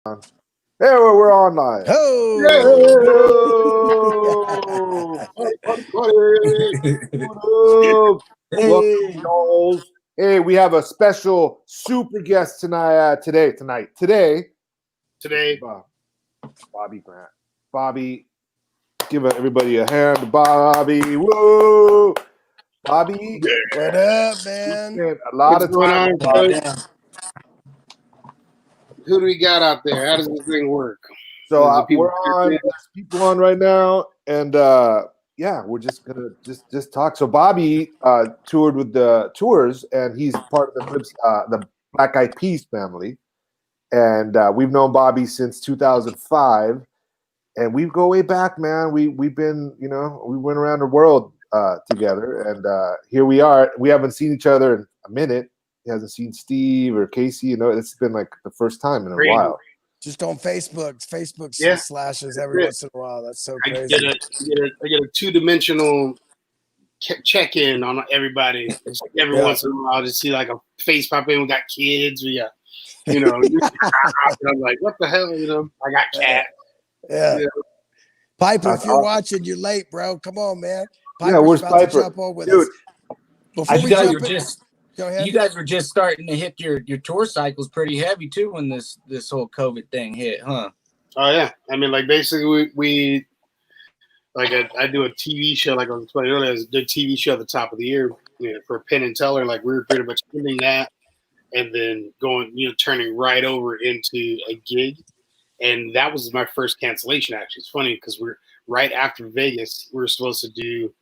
Hey, we're online. Oh, Welcome, hey, y'all. Hey, we have a special super guest today. Today, Bobby Grant. Bobby, give everybody a hand. Bobby, woo! Bobby, what up, man? spent a lot what's of going time. on, folks? Who do we got out there? How does this thing work? So Is it people we're on. There's people on right now, and yeah, we're just gonna just talk. So Bobby toured with the Tours, and he's part of the Black Eyed Peas family, and we've known Bobby since 2005, and we go way back, man. We've been, we went around the world together, and here we are. We haven't seen each other in a minute. He hasn't seen Steve or Casey. It's been like the first time in a while. Just on Facebook. Facebook Yeah. slashes every once in a while. That's so I crazy. get a two-dimensional check-in on everybody. It's like every once in a while, I just see like a face pop in. We got kids. We got, I'm like, what the hell? I got cat. Yeah. Piper, if you're watching, you're late, bro. Come on, man. Piper's where's about Piper? To jump on with us. Before we jump in, go ahead. You guys were just starting to hit your tour cycles pretty heavy too when this whole COVID thing hit, huh? Oh yeah, I mean, like basically we like I do a TV show, like I was explaining earlier, a good TV show at the top of the year for Penn and Teller. Like we were pretty much ending that and then going, turning right over into a gig. And that was my first cancellation, actually. It's funny because we're right after Vegas. We were supposed to do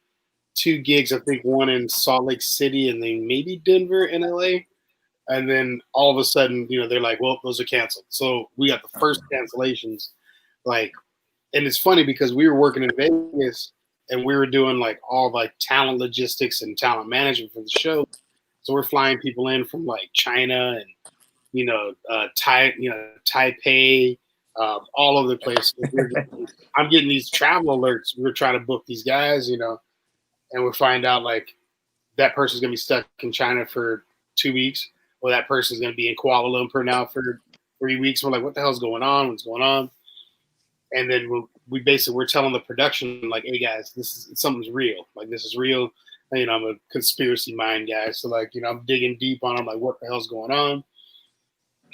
2 gigs, I think one in Salt Lake City and then maybe Denver and LA. And then all of a sudden, they're like, well, those are canceled. So we got the first cancellations. And it's funny because we were working in Vegas and we were doing like all like talent logistics and talent management for the show. So we're flying people in from like China and, Taipei, all over the place. I'm getting these travel alerts. We're trying to book these guys, and we find out like that person's going to be stuck in China for 2 weeks, or that person's going to be in Kuala Lumpur now for 3 weeks. We're like, what the hell's going on? What's going on? And then we're telling the production like, hey guys, something's real. Like this is real. I'm a conspiracy mind guy. So like, I'm digging deep on them. Like what the hell's going on?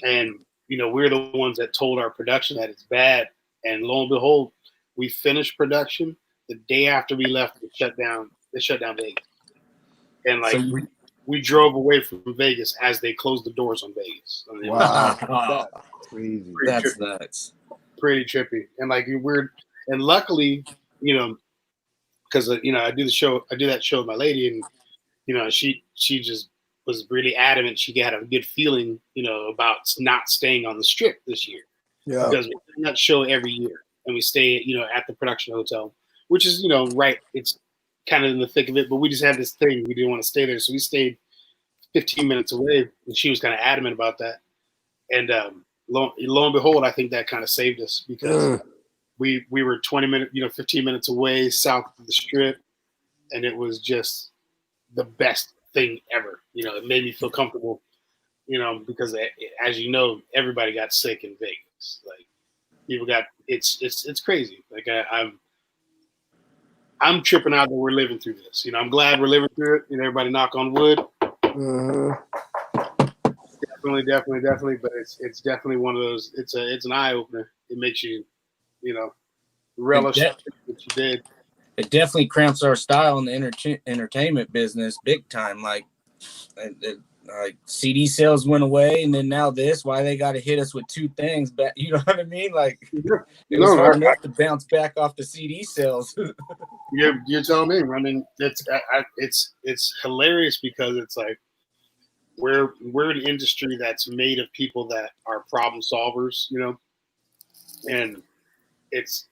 And, we're the ones that told our production that it's bad. And lo and behold, we finished production. The day after we left, they shut down Vegas. And like we drove away from Vegas as they closed the doors on Vegas. I mean, wow. That's crazy. That's nuts. Pretty trippy. And like and luckily, because I do that show with my lady, and she just was really adamant. She had a good feeling, about not staying on the Strip this year. Yeah. Because we do that show every year, and we stay, at the production hotel, which is, right. It's kind of in the thick of it, but we just had this thing. We didn't want to stay there, so we stayed 15 minutes away, and she was kind of adamant about that. And lo and behold, I think that kind of saved us because we were 15 minutes away south of the Strip, and it was just the best thing ever. It made me feel comfortable, because as you know, everybody got sick in Vegas. Like people got it's crazy. Like I'm tripping out that we're living through this. I'm glad we're living through it. Everybody knock on wood. Definitely. But it's definitely one of those. It's an eye opener. It makes you, relish what you did. It definitely cramps our style in the entertainment business big time. Like CD sales went away, and then now this. Why they got to hit us with 2 things? But you know what I mean? Like it was hard enough to bounce back off the CD sales. You're telling me. I mean, it's hilarious because it's like we're an industry that's made of people that are problem solvers, and it's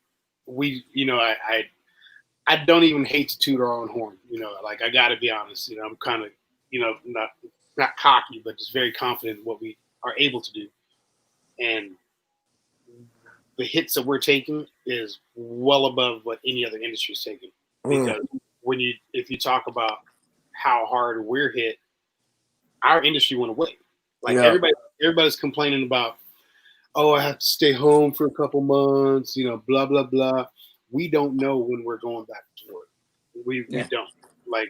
I don't even hate to toot our own horn, like I got to be honest, I'm kind of, not cocky, but just very confident in what we are able to do. And the hits that we're taking is well above what any other industry is taking. Because if you talk about how hard we're hit, our industry went away. Like everybody's complaining about oh, I have to stay home for a couple months, blah blah blah. We don't know when we're going back to work. We don't. Like,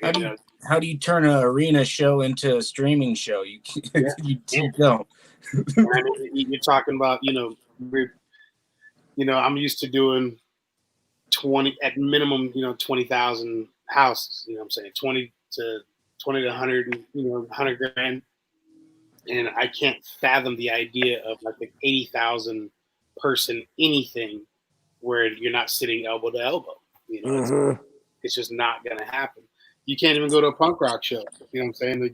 how do you turn an arena show into a streaming show? You you don't. I mean, you're talking about, I'm used to doing 20 at minimum, 20,000 houses. You know what I'm saying? 20 to 100, 100 grand. And I can't fathom the idea of like an 80,000 person anything where you're not sitting elbow to elbow. It's just not going to happen. You can't even go to a punk rock show. You know what I'm saying? Like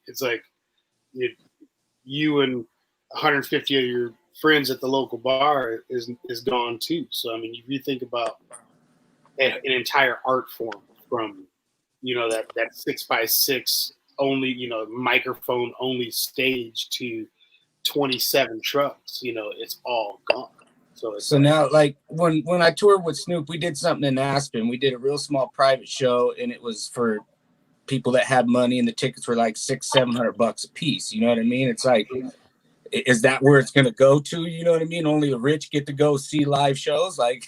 it's like you and 150 of your friends at the local bar is gone too. So I mean, if you think about an entire art form from that 6x6 only microphone only stage to 27 trucks, it's all gone. So now, like when I toured with Snoop, we did something in Aspen. We did a real small private show, and it was for people that had money, and the tickets were like $600-700 a piece. You know what I mean? It's like, is that where it's gonna go to? You know what I mean? Only the rich get to go see live shows. Like,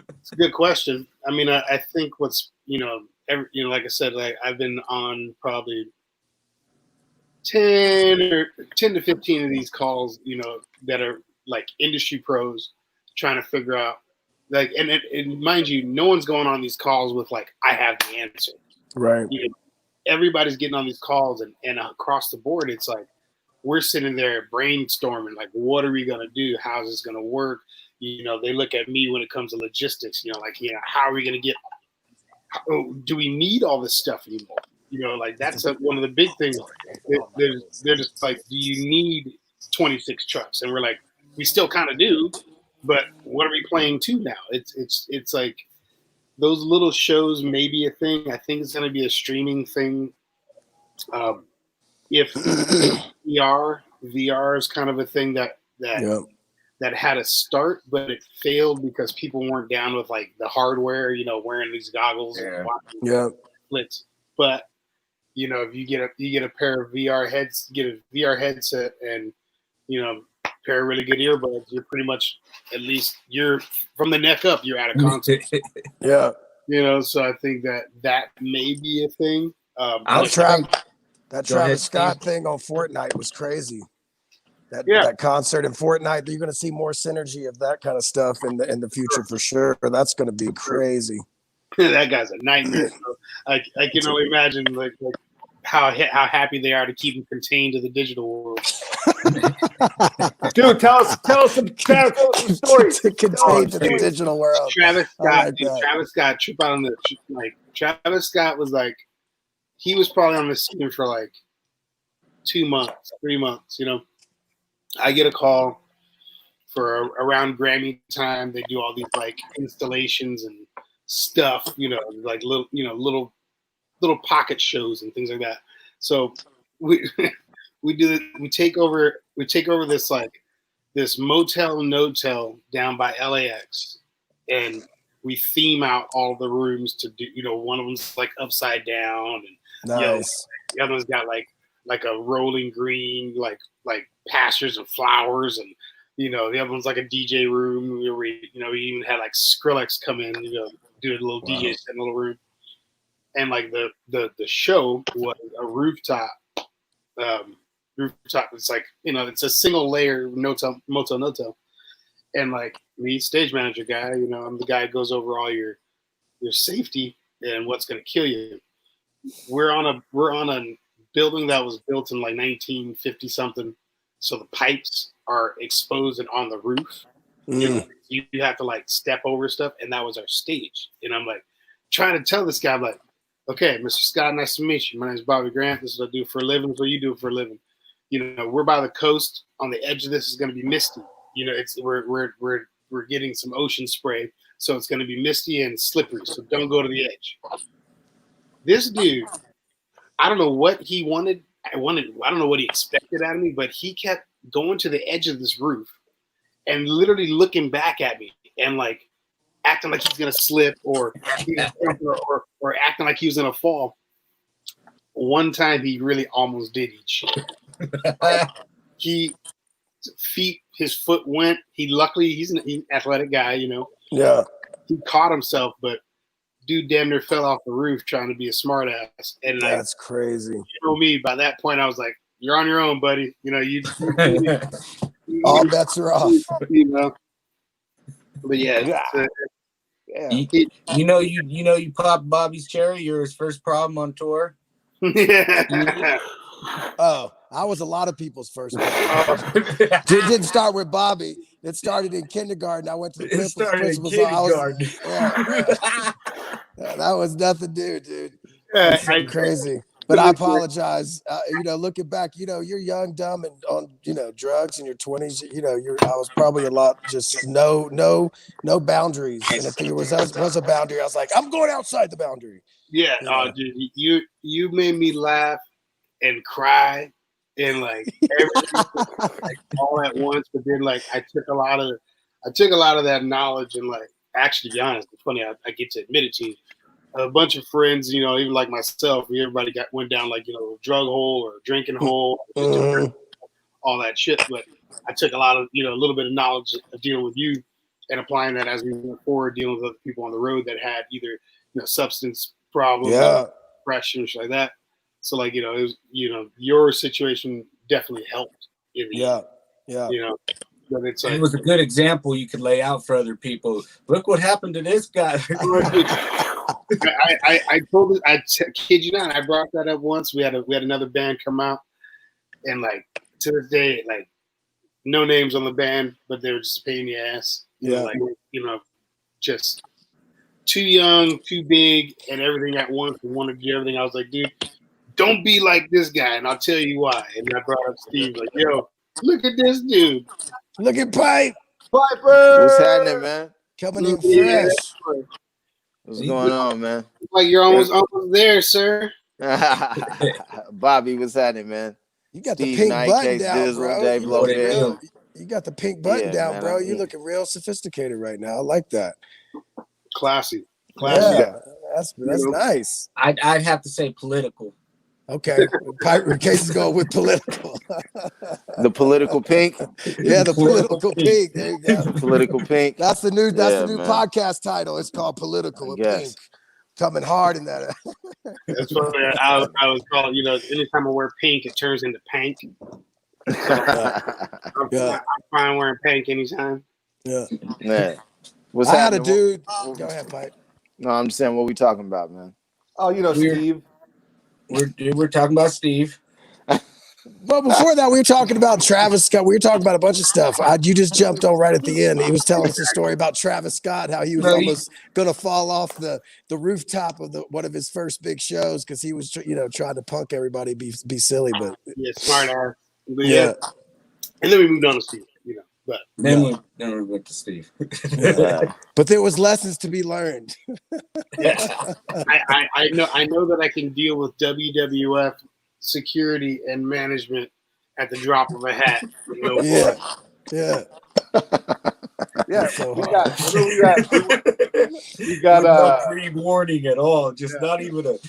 it's a good question. I mean, I think what's like I said, like I've been on probably 10 to 15 of these calls, that are like industry pros trying to figure out, like, and mind you, no one's going on these calls with like, I have the answer. Right. Everybody's getting on these calls, and across the board, it's like we're sitting there brainstorming, like, what are we gonna do? How's this gonna work? They look at me when it comes to logistics. How are we gonna get? Do we need all this stuff anymore? Like that's one of the big things. They're just like, do you need 26 trucks? And we're like, we still kind of do, but what are we playing to now? It's like those little shows may be a thing. I think it's going to be a streaming thing. If VR is kind of a thing that had a start, but it failed because people weren't down with like the hardware, wearing these goggles and watching Netflix. But if you get a pair of VR headset and a pair of really good earbuds, you're pretty much, at least you're from the neck up, you're at a concert. So I think that may be a thing. That Travis Scott thing on Fortnite was crazy. That concert in Fortnite, you're going to see more synergy of that kind of stuff in the future for sure. That's going to be crazy. That guy's a nightmare. I can only imagine like how happy they are to keep him contained to the digital world. Dude, tell us some stories. To contain to the digital world. Travis Scott, trip out on the like. Travis Scott was like, he was probably on the scene for like 2 months, 3 months. I get a call for around Grammy time. They do all these like installations and stuff, like little pocket shows and things like that. So we take over this motel no-tell down by LAX, and we theme out all the rooms to do, one of them's like upside down, and nice. The other one's got like a rolling green, like pastures and flowers, and the other one's like a DJ room where we even had like Skrillex come in, do a little DJ set in a little room. And like the show was a rooftop. It's like, it's a single layer motel no-tell. And like me, stage manager guy, I'm the guy who goes over all your safety and what's going to kill you. We're on a building that was built in like 1950 something. So the pipes are exposed and on the roof. You have to like step over stuff. And that was our stage. And I'm like trying to tell this guy, I'm like, okay, Mr. Scott, nice to meet you. My name is Bobby Grant. This is what I do for a living. What you do for a living? We're by the coast. On the edge of this is going to be misty. We're getting some ocean spray, so it's going to be misty and slippery. So don't go to the edge. This dude, I don't know what he wanted. I don't know what he expected out of me, but he kept going to the edge of this roof and literally looking back at me and like acting like he's gonna slip or acting like he was gonna fall. One time he really almost did eat shit. his foot went. Luckily he's an athletic guy, you know. Yeah. He caught himself, but dude damn near fell off the roof trying to be a smart ass. And that's crazy. You know me, by that point I was like, you're on your own, buddy. You know, you all bets are off. You know. But yeah. You know you popped Bobby's cherry. You're his first problem on tour. Yeah. Oh, I was a lot of people's first problem. It didn't start with Bobby. It started in kindergarten. I went to the principal's office. That was nothing new, dude. That's so crazy. But I apologize. You know, looking back, you know, you're young, dumb, and on, you know, drugs in your 20s. You know, I was probably a lot just no boundaries. And if there was a boundary, I was like, I'm going outside the boundary. Yeah. You know? Dude, you made me laugh and cry and like everything like, all at once. But then like I took a lot of that knowledge and like actually, to be honest, it's funny. I get to admit it to you. A bunch of friends, you know, even like myself, everybody went down like, you know, a drug hole or a drinking hole, all that shit. But I took a lot of, you know, a little bit of knowledge of dealing with you and applying that as we went forward, dealing with other people on the road that had either, you know, substance problems, depression, or shit like that. So like, you know, it was, you know, your situation definitely helped. In the end, you know. But it's like, it was a good example you could lay out for other people. Look what happened to this guy. I told it. Kid you not. I brought that up once. We had another band come out, and like to this day, like no names on the band, but they were just a pain in the ass. You know, like, you know, just too young, too big, and everything at once. And wanted to do everything. I was like, dude, don't be like this guy, and I'll tell you why. And I brought up Steve, like, yo, look at this dude. Look at Piper. What's happening, man? Coming in fresh. What's going on, man? Like you're almost there, sir. Bobby, what's happening, man? You got Steve the pink Knight, button Case down, Dizzle, bro. Dave Lopez. You got the pink button down, man, bro. You're looking real sophisticated right now. I like that. Classy. Yeah, that's nice. I'd have to say political. Okay, Piper Case is going with political. The political pink. Yeah, the political pink. There you go. The political pink. That's the new podcast title. It's called Political Pink. Coming hard in that. That's funny. I was called, you know, anytime I wear pink, it turns into pank. I'm fine wearing pink anytime. Yeah. What's I had happening? a dude. Go ahead, Pipe. No, I'm just saying, what we talking about, man? Oh, you know, Steve. We're talking about Steve. Well, before that, we were talking about Travis Scott. We were talking about a bunch of stuff. You just jumped on right at the end. He was telling us a story about Travis Scott, how he was almost going to fall off the rooftop of one of his first big shows because he was, you know, trying to punk everybody, be silly, but smart ass. But yeah. And then we moved on to Steve, you know. But then we went to Steve. But there was lessons to be learned. I know that I can deal with WWF security and management at the drop of a hat. So we got no pre-warning at all. Just not even.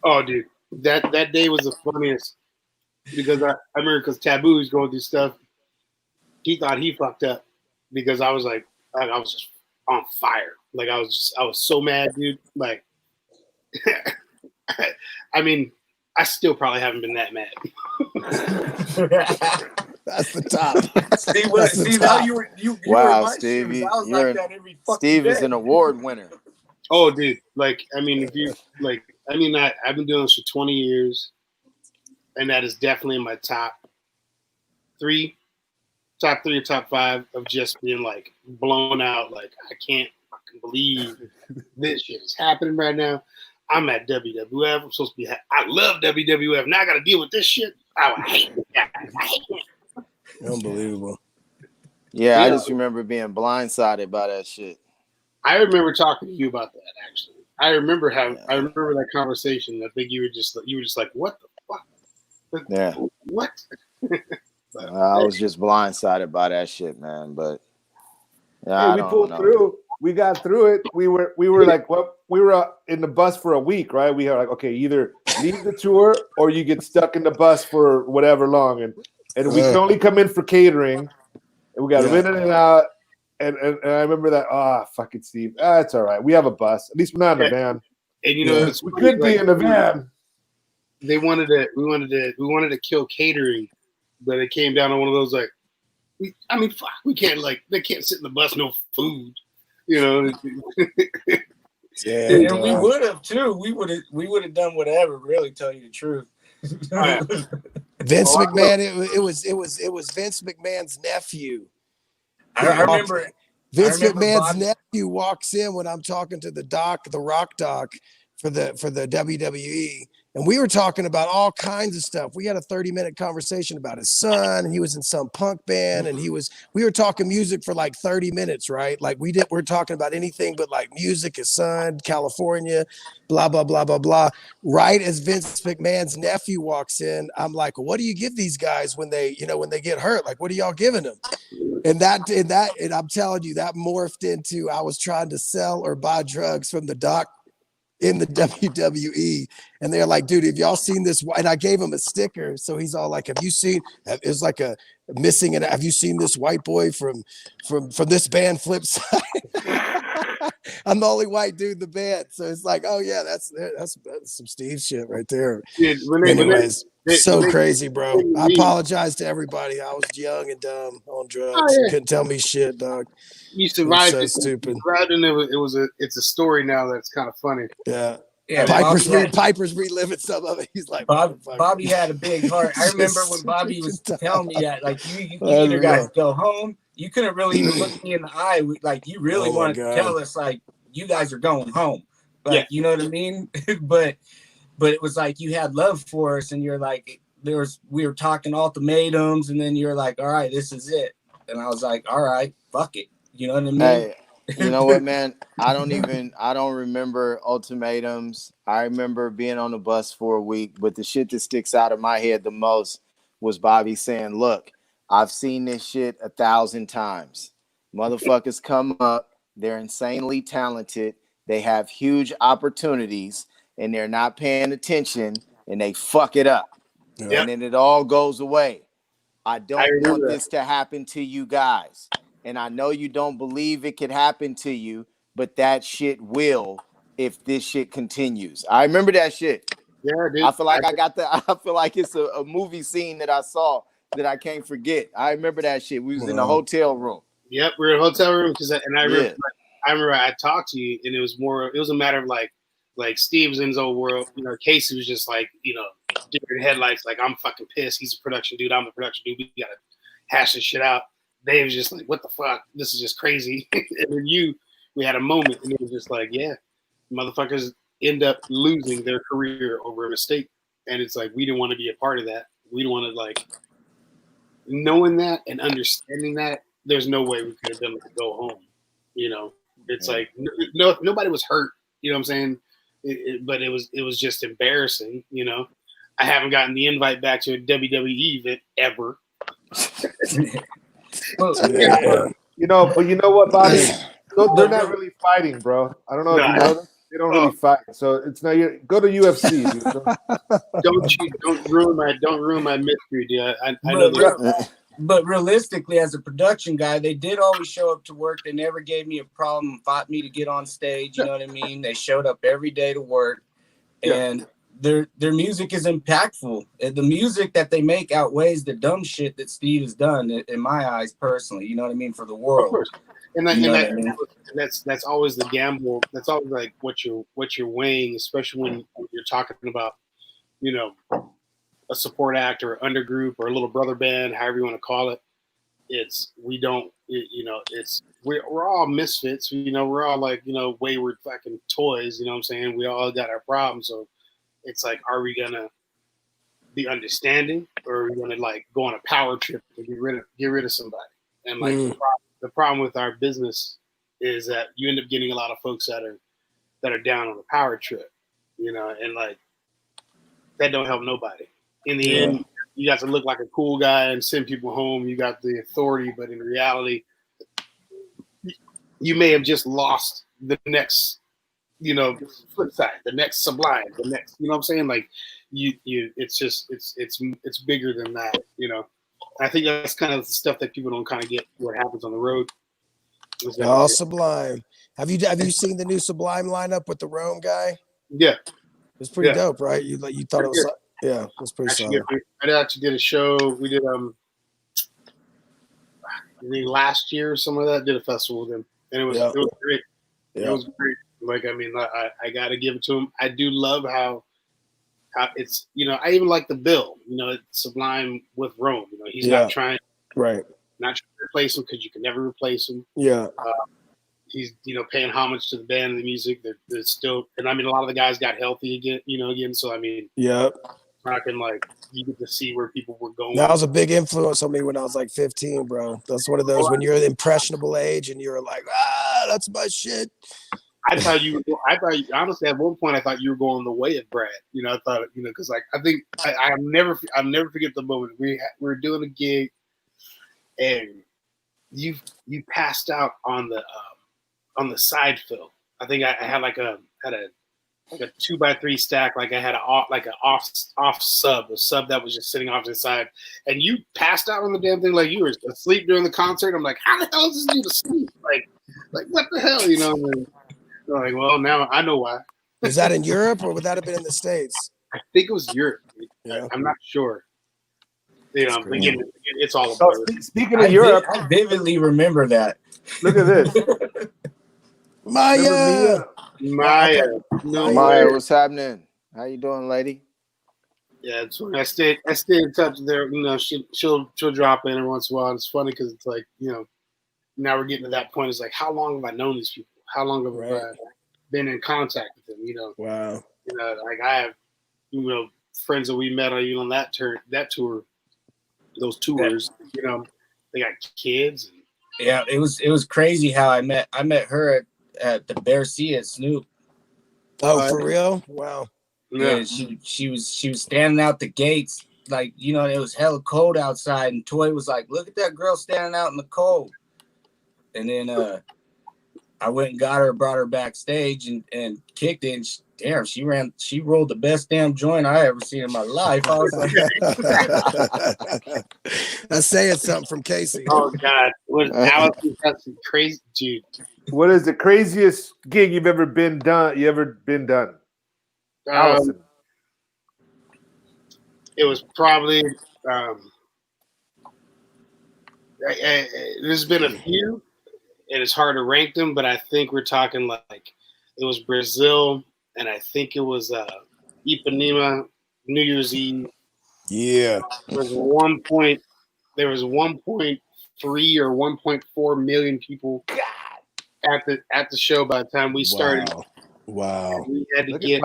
Oh, dude, that day was the funniest because I remember because Taboo was going through stuff. He thought he fucked up because I was like, I was just on fire. Like I was so mad, dude. Like, I mean, I still probably haven't been that mad. That's the top. Wow, Steve, Steve is an award winner. Oh, dude, like, I mean, if you like, I mean, I've been doing this for 20 years, and that is definitely in my top three or top five of just being like blown out. Like, I can't fucking believe this shit is happening right now. I'm at WWF. I'm supposed to be. I love WWF. Now I got to deal with this shit. I hate it. I hate it. Unbelievable. Yeah, I just remember being blindsided by that shit. I remember talking to you about that. Actually, I remember that conversation. I think you were just like, what the fuck? Yeah. What? I was just blindsided by that shit, man. But we pulled through. We got through it. We were like, what? in the bus for a week, right? We were like, okay, either leave the tour or you get stuck in the bus for whatever long, and we can only come in for catering, and we got to rent it out. And I remember that. Fucking Steve, it's all right. We have a bus. At least we're not in a van. And you know, we could be in a van. We wanted to kill catering, but it came down to one of those like, fuck, we can't they can't sit in the bus, no food, you know. And we would have too. We would have done whatever. Really, tell you the truth. Vince McMahon. It was Vince McMahon's nephew. I remember. Vince McMahon's nephew walks in when I'm talking to the Rock Doc for the WWE. And we were talking about all kinds of stuff. We had a 30-minute conversation about his son, and he was in some punk band, and we were talking music for like 30 minutes, right? Like we're talking about anything but like music, his son, California, blah, blah, blah, blah, blah. Right as Vince McMahon's nephew walks in, I'm like, what do you give these guys when they get hurt? Like, what are y'all giving them? And I'm telling you, that morphed into I was trying to sell or buy drugs from the doc in the WWE, and they're like, dude, have y'all seen this? And I gave him a sticker, so he's all like, have you seen? It's like a missing. And have you seen this white boy from this band Flipsyde? I'm the only white dude in the band, so it's like, oh yeah, that's some Steve shit right there. Anyways, crazy, bro. I apologize to everybody. I was young and dumb on drugs. Couldn't tell me shit, dog. You survived. So stupid. It's a story now that's kind of funny. Yeah. Piper's reliving some of it. He's like, Bobby had a big heart. I remember when Bobby was telling me that, like, you either guys go home. You couldn't really even look me in the eye. Like, you really wanted to tell us, like, you guys are going home. Like, you know what I mean? but it was like you had love for us, and you're like, we were talking ultimatums, and then you're like, all right, this is it. And I was like, all right, fuck it. You know what I mean? Hey, you know what, man? I don't remember ultimatums. I remember being on the bus for a week, but the shit that sticks out of my head the most was Bobby saying, look, I've seen this shit 1,000 times. Motherfuckers come up, they're insanely talented, they have huge opportunities, and they're not paying attention, and they fuck it up. Yep. And then it all goes away. I don't want this to happen to you guys. And I know you don't believe it could happen to you, but that shit will if this shit continues. I remember that shit. Yeah, dude. I feel like it's a movie scene that I saw that I can't forget. I remember that shit. We was in a hotel room. Yep, we were in a hotel room I remember I talked to you, and it was a matter of like Steve was in his old world. You know, Casey was just like, you know, different headlights. Like, I'm fucking pissed. He's a production dude. I'm a production dude. We gotta hash this shit out. Dave was just like, what the fuck? This is just crazy. And then we had a moment, and it was just like, yeah, motherfuckers end up losing their career over a mistake. And it's like, we didn't want to be a part of that. We don't want to, like, knowing that and understanding that, there's no way we could have done it to go home. You know, it's like, nobody was hurt. You know what I'm saying? But it was just embarrassing. You know, I haven't gotten the invite back to a WWE event ever. You know, but you know what, Bobby? They're not really fighting, bro. I don't know if you know this. They don't really fight. So it's now you go to UFC. Dude. Don't ruin my mystery, dude. I know. But realistically, as a production guy, they did always show up to work. They never gave me a problem, fought me to get on stage. You know what I mean? They showed up every day to work, and their music is impactful. The music that they make outweighs the dumb shit that Steve has done, in my eyes, personally. You know what I mean? For the world. Of course. And that's always the gamble. That's always like what you're weighing, especially when you're talking about, you know, a support act or undergroup or a little brother band, however you want to call it. We're all misfits. You know, we're all like, you know, wayward fucking toys. You know what I'm saying? We all got our problems. So it's like, are we gonna be understanding, or are we gonna like go on a power trip to get rid of somebody? And like the problem with our business is that you end up getting a lot of folks that are down on the power trip, you know, and like that don't help nobody. In the end, you got to look like a cool guy and send people home. You got the authority, but in reality, you may have just lost the next you know, Flipsyde, the next Sublime, the next, you know what I'm saying? Like it's just, it's bigger than that, you know? I think that's kind of the stuff that people don't kind of get what happens on the road. Oh, Sublime. Have you seen the new Sublime lineup with the Rome guy? Yeah. It's pretty Yeah. dope, right? You thought it was, yeah, it was pretty Actually, solid. I actually did a show. We did, I think last year or something like that, did a festival with him. And it was great. Yeah. It was great. Like, I mean, I got to give it to him. I do love how it's, you know, I even like the bill, you know, it's Sublime with Rome. You know, he's not trying to replace him because you can never replace him. Yeah. He's, you know, paying homage to the band and the music. They're still, and I mean, a lot of the guys got healthy again. So, I mean, I can, like, you get to see where people were going. That was a big influence on me when I was like 15, bro. That's one of those when you're an impressionable age and you're like, that's my shit. I thought honestly, at one point I thought you were going the way of Brad. You know, I thought, you know, because like I think I'll never forget the moment we were doing a gig, and you passed out on the side fill. I think I had a 2x3 stack. Like I had an off sub, a sub that was just sitting off to the side, and you passed out on the damn thing like you were asleep during the concert. I'm like, how the hell is this dude asleep? Like what the hell, you know? Like, well, now I know why. Was that in Europe or would that have been in the States? I think it was Europe. Yeah. I'm not sure. You know, again, it's all about. Speaking of Europe, I vividly remember that. Look at this. Maya, Maya, what's happening? How you doing, lady? Yeah, it's funny. I stay in touch with her. You know, she'll drop in every once in a while. And it's funny because it's like, you know, now we're getting to that point. It's like, how long have I known these people? How long have I been in contact with them? You know, wow. You know, like I have, you know, friends that we met on that tour, those tours. You know, they got kids. Yeah, it was crazy how I met her at the Bear Sea at Snoop. Oh, for real? Wow. Yeah, she was standing out the gates, like, you know, it was hella cold outside, and Toy was like, "Look at that girl standing out in the cold." And then I went and got her, brought her backstage, and kicked it. And she rolled the best damn joint I ever seen in my life. I was like, that's saying something from Casey. Oh God, that's crazy, dude. What is the craziest gig you've ever been done? Allison. It was probably there's been a few, and it's hard to rank them, but I think we're talking like it was Brazil, and I think it was Ipanema, New Year's Eve. Yeah. There was 1.3 or 1.4 million people at the show by the time we started. Wow. We had to get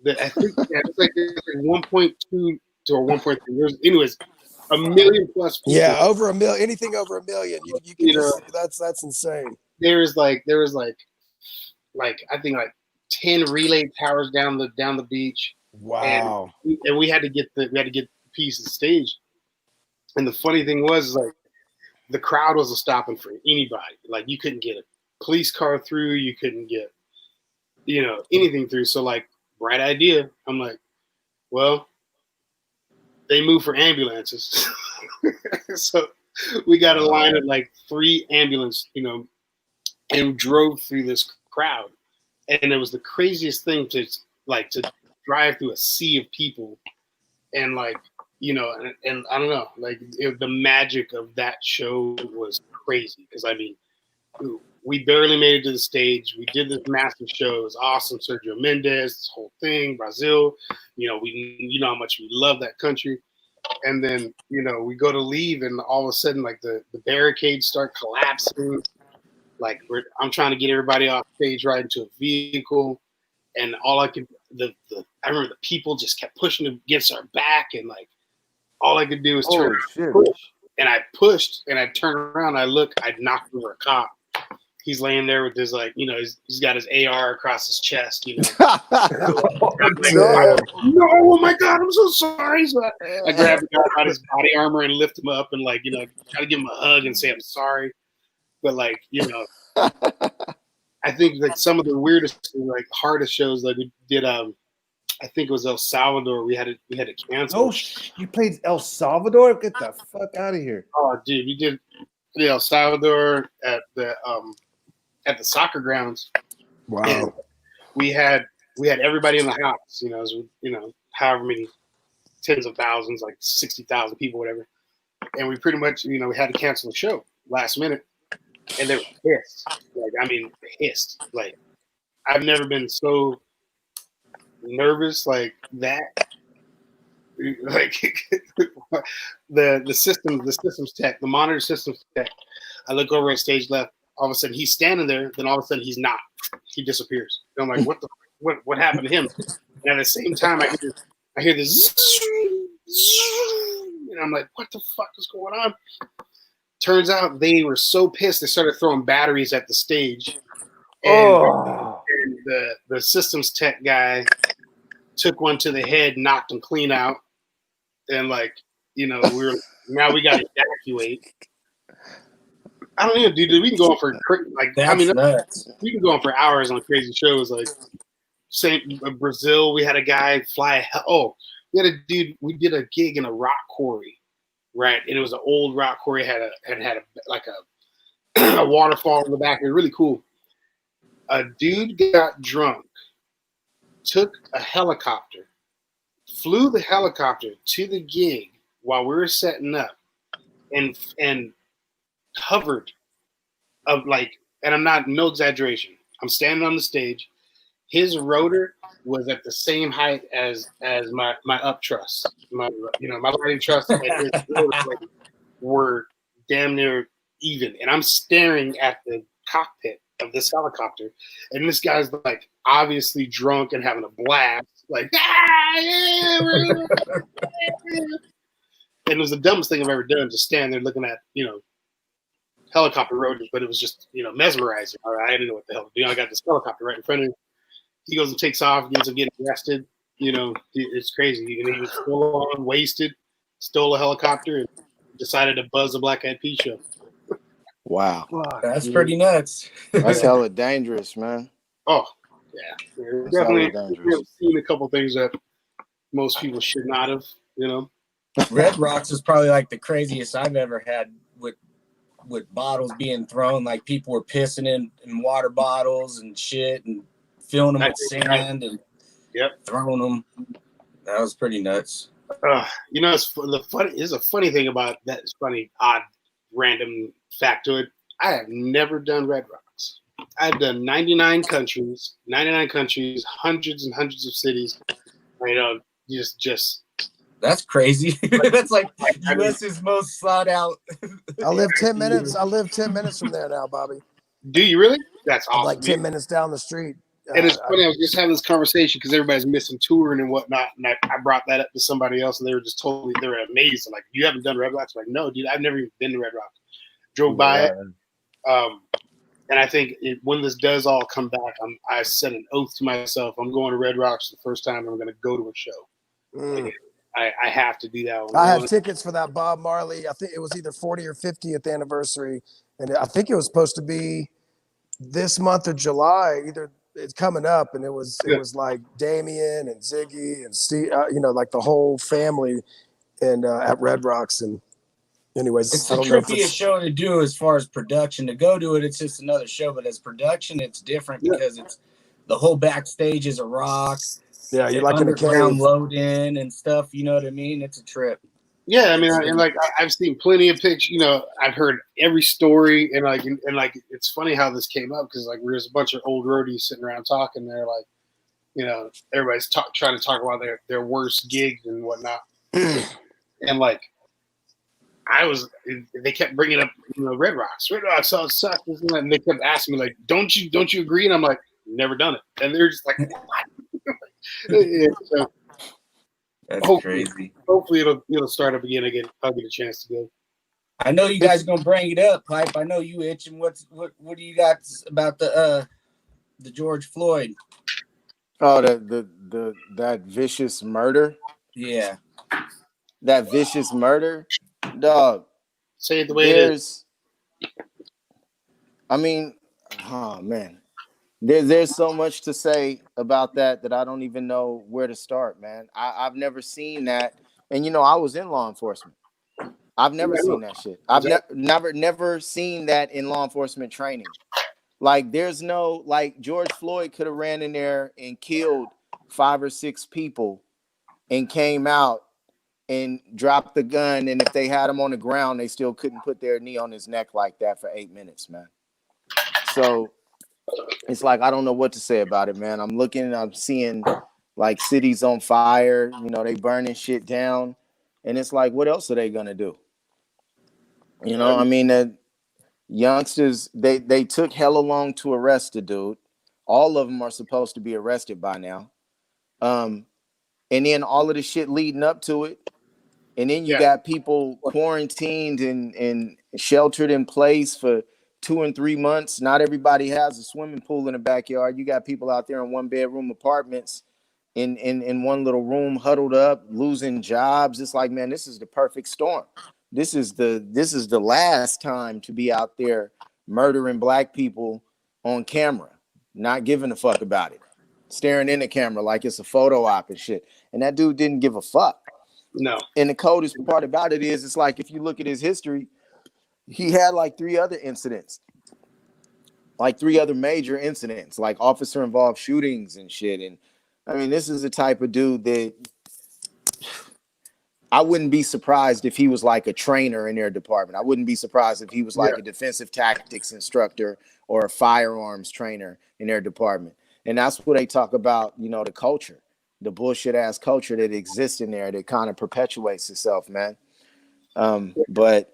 I think it's like 1.2 or 1.3. Anyways, 1 million plus people. Yeah, over 1 million. Anything over 1 million, you can that's insane. There was like I think like 10 relay towers down the beach. Wow. And we had to get the piece of the stage. And the funny thing was, like, the crowd wasn't stopping for anybody. Like, you couldn't get a police car through, you couldn't get, you know, anything through. So, like, bright idea. I'm like, well, they move for ambulances. So we got a line of like 3 ambulances, you know, and drove through this crowd. And it was the craziest thing to drive through a sea of people. And like, you know, and I don't know, like the magic of that show was crazy. Because I mean, we barely made it to the stage. We did this massive show. It was awesome. Sergio Mendes, this whole thing, Brazil. You know how much we love that country. And then, you know, we go to leave, and all of a sudden, like the barricades start collapsing. Like I'm trying to get everybody off stage right into a vehicle, and all I remember the people just kept pushing against our back, and like all I could do was turn around, push. And I pushed, and I turned around, I knocked over a cop. He's laying there with his, like, you know, he's got his AR across his chest, you know. Oh my God, I'm so sorry. So I grabbed the guy out his body armor and lift him up and, like, you know, try to give him a hug and say I'm sorry. But, like, you know, I think like some of the weirdest, like hardest shows, like we did. I think it was El Salvador. We had to cancel. Oh, you played El Salvador? Get the fuck out of here! Oh, dude, we did El Salvador at the soccer grounds. Wow. And we had everybody in the house. You know, however many tens of thousands, like 60,000 people, whatever. And we pretty much, we had to cancel the show last minute, and they were pissed. Like, I mean, pissed. Like, I've never been so nervous like that. Like the systems tech, the monitor systems tech. I look over at stage left. All of a sudden, he's standing there. Then all of a sudden, he's not. He disappears. And I'm like, what happened to him? And at the same time, I hear this, and I'm like, what the fuck is going on? Turns out they were so pissed they started throwing batteries at the stage. And, and the systems tech guy took one to the head, knocked him clean out, and now we got to evacuate. I don't know, dude. We can go on for nuts. We can go on for hours on crazy shows. Like, say Brazil, we had a guy fly. We had a dude. We did a gig in a rock quarry, right? And it was an old rock quarry. Had a waterfall in the back. It was really cool. A dude got drunk, took a helicopter, flew the helicopter to the gig while we were setting up, and hovered of like, and I'm not, no exaggeration. I'm standing on the stage. His rotor was at the same height as my up truss. My lighting truss and his rotor were damn near even. And I'm staring at the cockpit of this helicopter, and this guy's like obviously drunk and having a blast, like and it was the dumbest thing I've ever done, just stand there looking at helicopter rotors, but it was just mesmerizing. All right, I didn't know what the hell to do. I got this helicopter right in front of me. He goes and takes off, ends up getting arrested. It's crazy. And he was full on wasted, stole a helicopter, and decided to buzz the Black Eyed Peas show. Wow. That's pretty nuts. That's hella dangerous, man. Oh, yeah. Definitely seen a couple things that most people should not have, Red Rocks is probably like the craziest I've ever had with bottles being thrown. Like, people were pissing in water bottles and shit and filling them with sand and throwing them. That was pretty nuts. It's a funny thing about that. It's funny, odd, random factoid. I have never done Red Rocks. I've done 99 countries, hundreds and hundreds of cities. Just That's crazy. That's like US's most sought out. I live 10 minutes. I live 10 minutes from there now, Bobby. Do you really? That's awesome. Like 10 minutes down the street. And it's funny, I was just having this conversation because everybody's missing touring and whatnot, and I brought that up to somebody else, and they were amazed. I'm like, you haven't done Red Rocks? I'm like, no, dude, I've never even been to Red Rocks. Drove by it. And I think when this does all come back, I set an oath to myself. I'm going to Red Rocks the first time I'm going to go to a show. Like, I have to do that. I have tickets for that Bob Marley. I think it was either 40 or 50th anniversary, and I think it was supposed to be this month of July. Either it's coming up, and it was like Damien and Ziggy and Steve, like the whole family, and at Red Rocks. And anyways, it's the trippiest show to do as far as production. To go to it, it's just another show, but as production, it's different because it's the whole backstage is a rock. Yeah, you're like underground load in and stuff. You know what I mean? It's a trip. Yeah, I mean, I've seen plenty of pictures. I've heard every story, and it's funny how this came up because there's a bunch of old roadies sitting around talking. They're like, everybody's trying to talk about their worst gigs and whatnot, and they kept bringing up Red Rocks, so it sucks, and they kept asking me like, don't you agree? And I'm like, never done it, and they're just like, what? So, that's crazy. Hopefully it'll start up again. I'll get a chance to go. I know you guys gonna bring it up, Pipe. I know you itching. What do you got about the George Floyd? Oh, that vicious murder. Yeah, that vicious murder, dog. Say it the way it is. I mean, oh man, There's so much to say about that I don't even know where to start, man. I've never seen that, and I was in law enforcement. I've never seen that shit. I've never seen that in law enforcement training. Like, there's no, like, George Floyd could have ran in there and killed 5 or 6 people and came out and dropped the gun, and if they had him on the ground, they still couldn't put their knee on his neck like that for 8 minutes, man. So it's like, I don't know what to say about it, man. I'm seeing like cities on fire, they burning shit down, and it's like, what else are they gonna do? I mean, the youngsters, they took hella long to arrest the dude. All of them are supposed to be arrested by now. And then all of the shit leading up to it. And then you got people quarantined and sheltered in place for 2 and 3 months. Not everybody has a swimming pool in the backyard. You got people out there in 1-bedroom apartments in one little room, huddled up, losing jobs. It's like, man, this is the perfect storm. This is the last time to be out there murdering black people on camera, not giving a fuck about it, staring in the camera like it's a photo op and shit. And that dude didn't give a fuck. No. And the coldest part about it is, it's like, if you look at his history, he had like 3 other incidents, like 3 other major incidents, like officer involved shootings and shit. And I mean, this is the type of dude that I wouldn't be surprised if he was like a trainer in their department. I wouldn't be surprised if he was like a defensive tactics instructor or a firearms trainer in their department. And that's what they talk about, the culture, the bullshit ass culture that exists in there that kind of perpetuates itself, man. But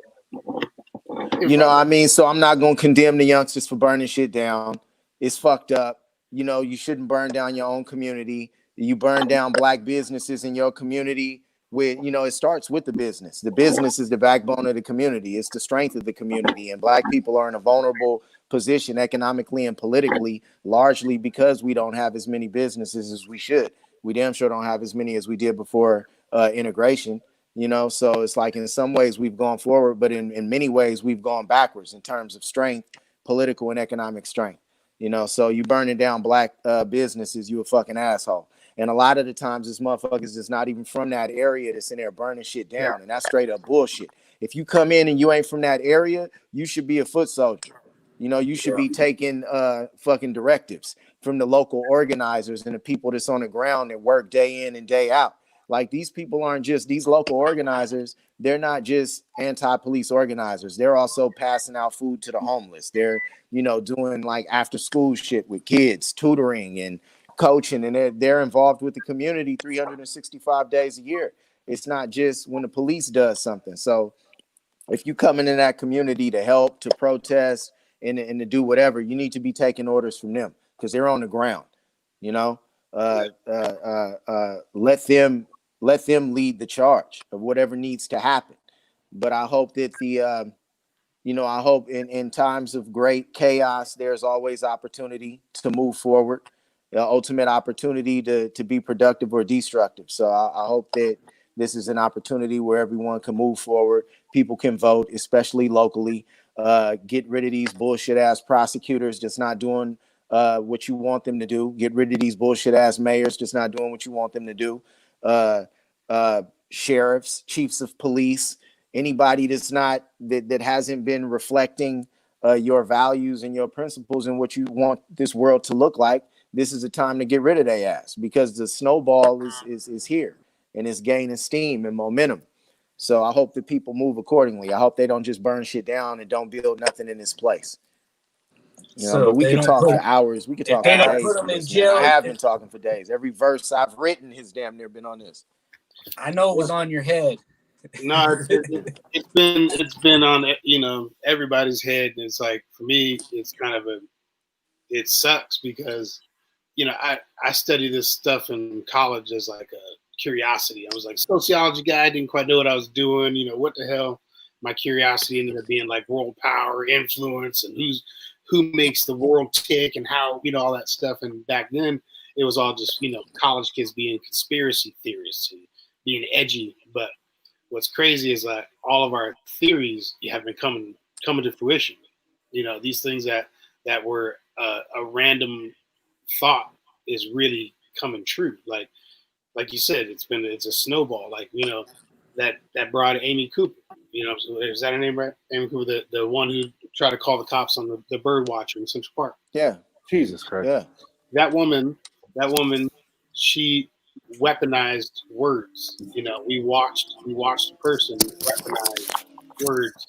I mean, so I'm not going to condemn the youngsters for burning shit down. It's fucked up. You shouldn't burn down your own community. You burn down black businesses in your community. It starts with the business. The business is the backbone of the community. It's the strength of the community. And black people are in a vulnerable position economically and politically, largely because we don't have as many businesses as we should. We damn sure don't have as many as we did before integration. So it's like, in some ways we've gone forward, but in many ways we've gone backwards in terms of strength, political and economic strength. So you burning down black businesses, you a fucking asshole. And a lot of the times this motherfuckers is not even from that area that's in there burning shit down. And that's straight up bullshit. If you come in and you ain't from that area, you should be a foot soldier. You should be taking fucking directives from the local organizers and the people that's on the ground that work day in and day out. Like, these people aren't just these local organizers. They're not just anti-police organizers. They're also passing out food to the homeless. They're, doing like after school shit with kids, tutoring and coaching, and they're involved with the community 365 days a year. It's not just when the police does something. So if you come into that community to help, to protest, and to do whatever, you need to be taking orders from them, because they're on the ground. Let them lead the charge of whatever needs to happen. But I hope that I hope in times of great chaos, there's always opportunity to move forward, ultimate opportunity to be productive or destructive. So I hope that this is an opportunity where everyone can move forward. People can vote, especially locally. Get rid of these bullshit ass prosecutors just not doing what you want them to do. Get rid of these bullshit ass mayors just not doing what you want them to do. Sheriffs, chiefs of police, anybody that's not that hasn't been reflecting your values and your principles and what you want this world to look like. This is a time to get rid of their ass, because the snowball is here and it's gaining steam and momentum. So I hope that people move accordingly. I hope they don't just burn shit down and don't build nothing in this place. So but we could talk for hours. We could talk for they don't days. put them in jail. I have been talking for days. Every verse I've written has damn near been on this. I know it was on your head. No, it's been on everybody's head. And it's like, for me, it's kind of it sucks because I studied this stuff in college as like a curiosity. I was like a sociology guy. I didn't quite know what I was doing. What the hell? My curiosity ended up being like world power, influence, and who makes the world tick and how, all that stuff. And back then it was all just, college kids being conspiracy theorists and being edgy. But what's crazy is that all of our theories have been coming to fruition. These things that were a random thought is really coming true. Like you said, it's a snowball. Like, you know, that broad Amy Cooper. You know, is that her name, right? Amy Cooper, the one who tried to call the cops on the bird watcher in Central Park. Yeah. Jesus Christ. Yeah. That woman, she weaponized words. You know, we watched a person weaponize words,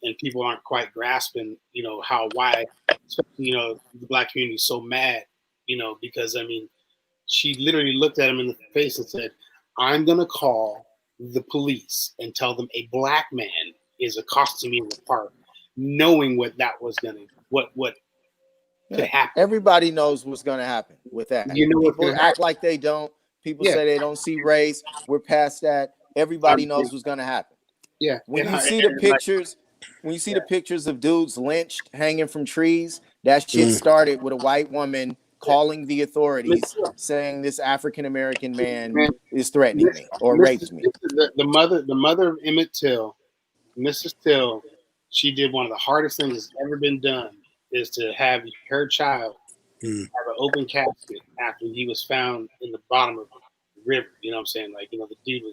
and people aren't quite grasping, you know, why, especially, you know, the black community is so mad, you know, because I mean, she literally looked at him in the face and said, "I'm gonna call the police and tell them a black man is accosting me in the park," knowing what that was what could happen. Everybody knows what's going to happen with that. You know what's People gonna act happen. like they don't. People Yeah. say they don't see race. We're past that. Everybody knows what's going to happen. Yeah. When And you see the pictures, the pictures of dudes lynched hanging from trees, that shit started with a white woman calling the authorities, saying this African American man is threatening me or raped me. The mother of Emmett Till, Mrs. Till, she did one of the hardest things that's ever been done, is to have her child have an open casket after he was found in the bottom of the river. You know what I'm saying? Like, you know, the dude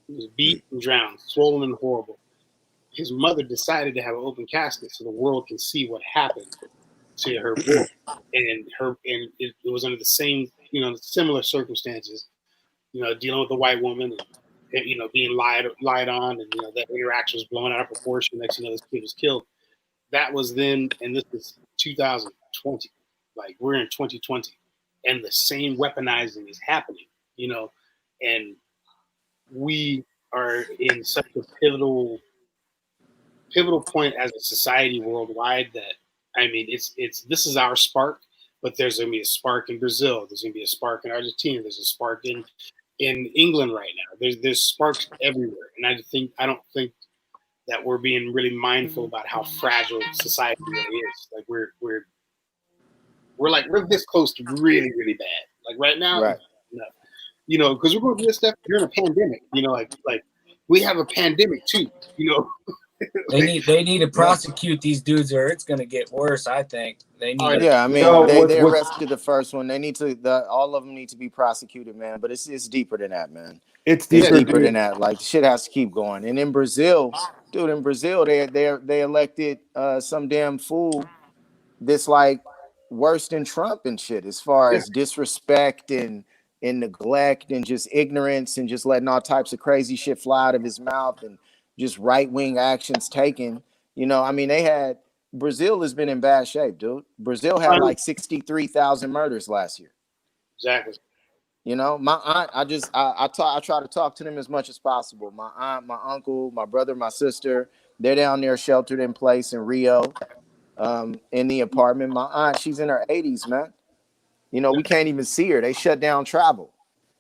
was beat and drowned, swollen and horrible. His mother decided to have an open casket so the world can see what happened to her boy, and it was under the same, you know, similar circumstances, you know, dealing with a white woman, and, you know, being lied on, and, you know, that interaction was blown out of proportion. Next, you know, this kid was killed. That was then, and this is 2020. Like, we're in 2020, and the same weaponizing is happening, you know, and we are in such a pivotal point as a society worldwide that, I mean, it's this is our spark, but there's gonna be a spark in Brazil, there's gonna be a spark in Argentina, there's a spark in England right now. There's sparks everywhere, and I don't think that we're being really mindful about how fragile society really is. Like, we're this close to really, really bad. Like right now, Right. you know, because we're going through this stuff during a pandemic. You know, like we have a pandemic too. You know. They need to prosecute these dudes, or it's gonna get worse. I think they need. Yeah, I mean, No, they arrested the first one. They need to. All of them need to be prosecuted, man. But it's deeper than that, man. It's Deeper deeper than that. Like, shit has to keep going. And in Brazil, dude, they elected some damn fool that's like worse than Trump and shit, as far as disrespect and neglect and just ignorance and just letting all types of crazy shit fly out of his mouth and just right-wing actions taken. You know, I mean, Brazil has been in bad shape, dude. Brazil had like 63,000 murders last year. Exactly. You know, my aunt, I try to talk to them as much as possible. My aunt, my uncle, my brother, my sister, they're down there sheltered in place in Rio, in the apartment. My aunt, she's in her 80s, man. You know, we can't even see her. They shut down travel.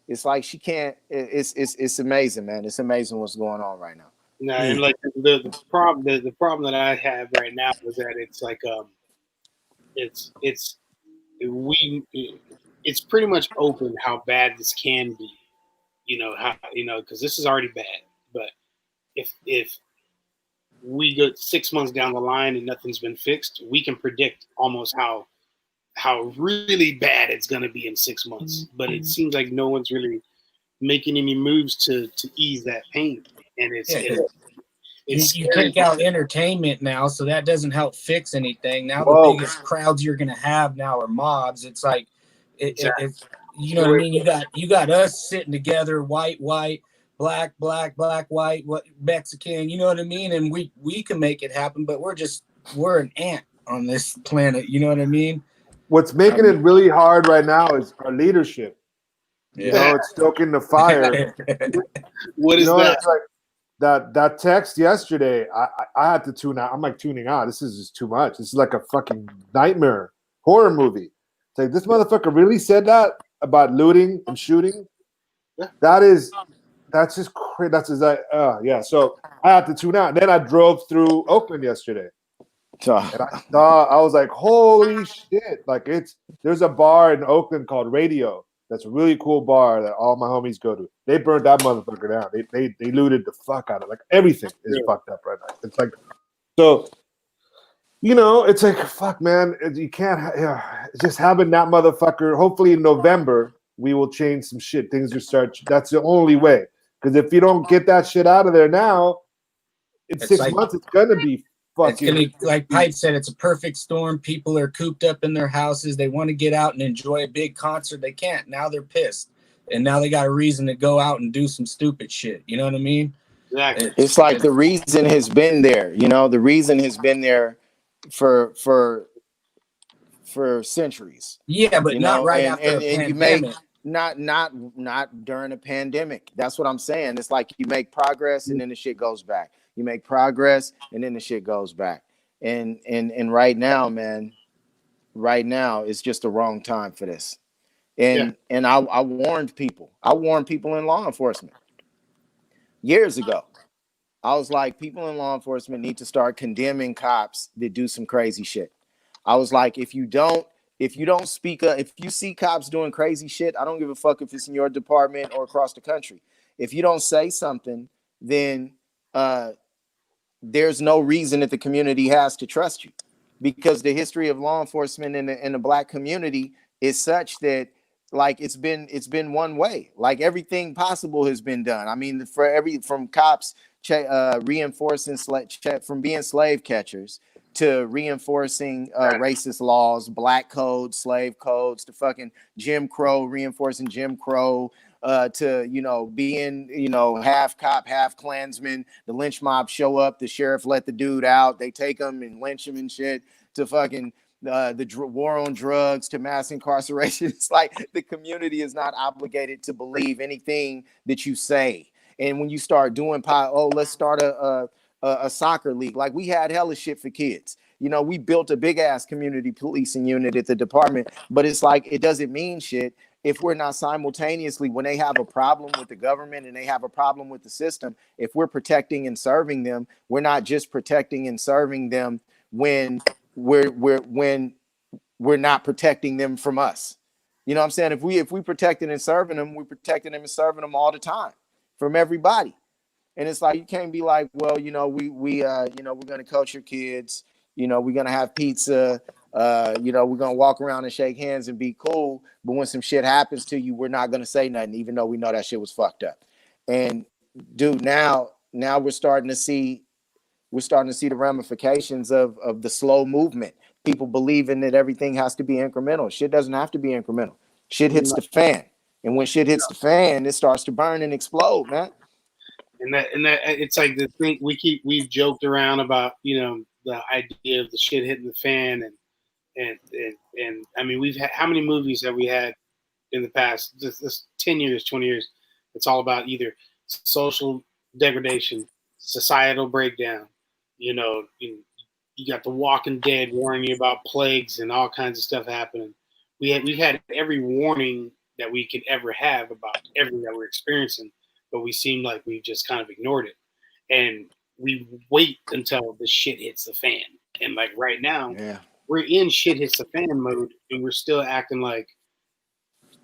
It's like she can't. It's amazing, man. It's amazing what's going on right now. No, and like the problem that I have right now is that it's like it's pretty much open how bad this can be. You know, because this is already bad. But if we go 6 months down the line and nothing's been fixed, we can predict almost how really bad it's going to be in 6 months. But it seems like no one's really making any moves to ease that pain, and you take out entertainment now, so that doesn't help fix anything. Now the biggest crowds you're gonna have now are mobs. It's like it's you know what I mean. You got us sitting together, white, black, white, Mexican. You know what I mean, and we can make it happen, but we're an ant on this planet. You know what I mean. What's making it really hard right now is our leadership. You know, it's stoking the fire. What is that? It's like that text yesterday. I had to tune out. I'm like tuning out. This is just too much. This is like a fucking nightmare horror movie. It's like, this motherfucker really said that about looting and shooting. That's just crazy. That's just like, yeah. So I had to tune out. And then I drove through Oakland yesterday. And I was like, holy shit. Like, there's a bar in Oakland called Radio. That's a really cool bar that all my homies go to. They burned that motherfucker down. They looted the fuck out of it. Like, everything is fucked up right now. It's like, so You know, it's like fuck, man. You can't just having that motherfucker. Hopefully, in November we will change some shit. Things will start. That's the only way. Because if you don't get that shit out of there now, in It's 6 months it's gonna be it's gonna fucking. be like Pipe said. It's a perfect storm. People are cooped up in their houses. They want to get out and enjoy a big concert. They can't. Now they're pissed, and now they got a reason to go out and do some stupid shit. You know what I mean? Exactly. It's like the reason has been there. You know, the reason has been there for centuries. Yeah, but You not know, right and after a and you make pandemic. not during a pandemic. That's what I'm saying. It's like you make progress and then the shit goes back. You make progress and then the shit goes back. And right now, man, right now it's just the wrong time for this. Yeah. And I warned people. I warned people in law enforcement years ago. I was like, people in law enforcement need to start condemning cops that do some crazy shit. I was like, if you don't speak up, if you see cops doing crazy shit, I don't give a fuck if it's in your department or across the country. If you don't say something, then there's no reason that the community has to trust you, because the history of law enforcement in the black community is such that like it's been one way. Like everything possible has been done. I mean, from cops reinforcing from being slave catchers to reinforcing racist laws, black codes, slave codes, to fucking Jim Crow, reinforcing Jim Crow, to being half cop, half Klansman. The lynch mob show up, the sheriff let the dude out, they take him and lynch him and shit. To fucking war on drugs, to mass incarceration. It's like the community is not obligated to believe anything that you say. And when you start doing let's start a soccer league. Like we had hella shit for kids. We built a big ass community policing unit at the department, but it's like it doesn't mean shit if we're not simultaneously, when they have a problem with the government and they have a problem with the system, if we're protecting and serving them. We're not just protecting and serving them when when we're not protecting them from us. You know what I'm saying? If we protecting and serving them, we protecting them and serving them all the time from everybody. And it's like you can't be like, well, we're gonna coach your kids, we're gonna have pizza, we're gonna walk around and shake hands and be cool. But when some shit happens to you, we're not gonna say nothing, even though we know that shit was fucked up. And dude, now we're starting to see the ramifications of the slow movement. People believing that everything has to be incremental. Shit doesn't have to be incremental. Shit hits the fan. And when shit hits the fan, it starts to burn and explode, man. And that it's like the thing we've joked around about, the idea of the shit hitting the fan, and I mean, we've had, how many movies have we had in the past this 10 years, 20 years? It's all about either social degradation, societal breakdown. You got The Walking Dead warning you about plagues and all kinds of stuff happening. We've had every warning that we could ever have about everything that we're experiencing, but we seem like we've just kind of ignored it. And we wait until the shit hits the fan. And like right now, Yeah. we're in shit hits the fan mode, and we're still acting like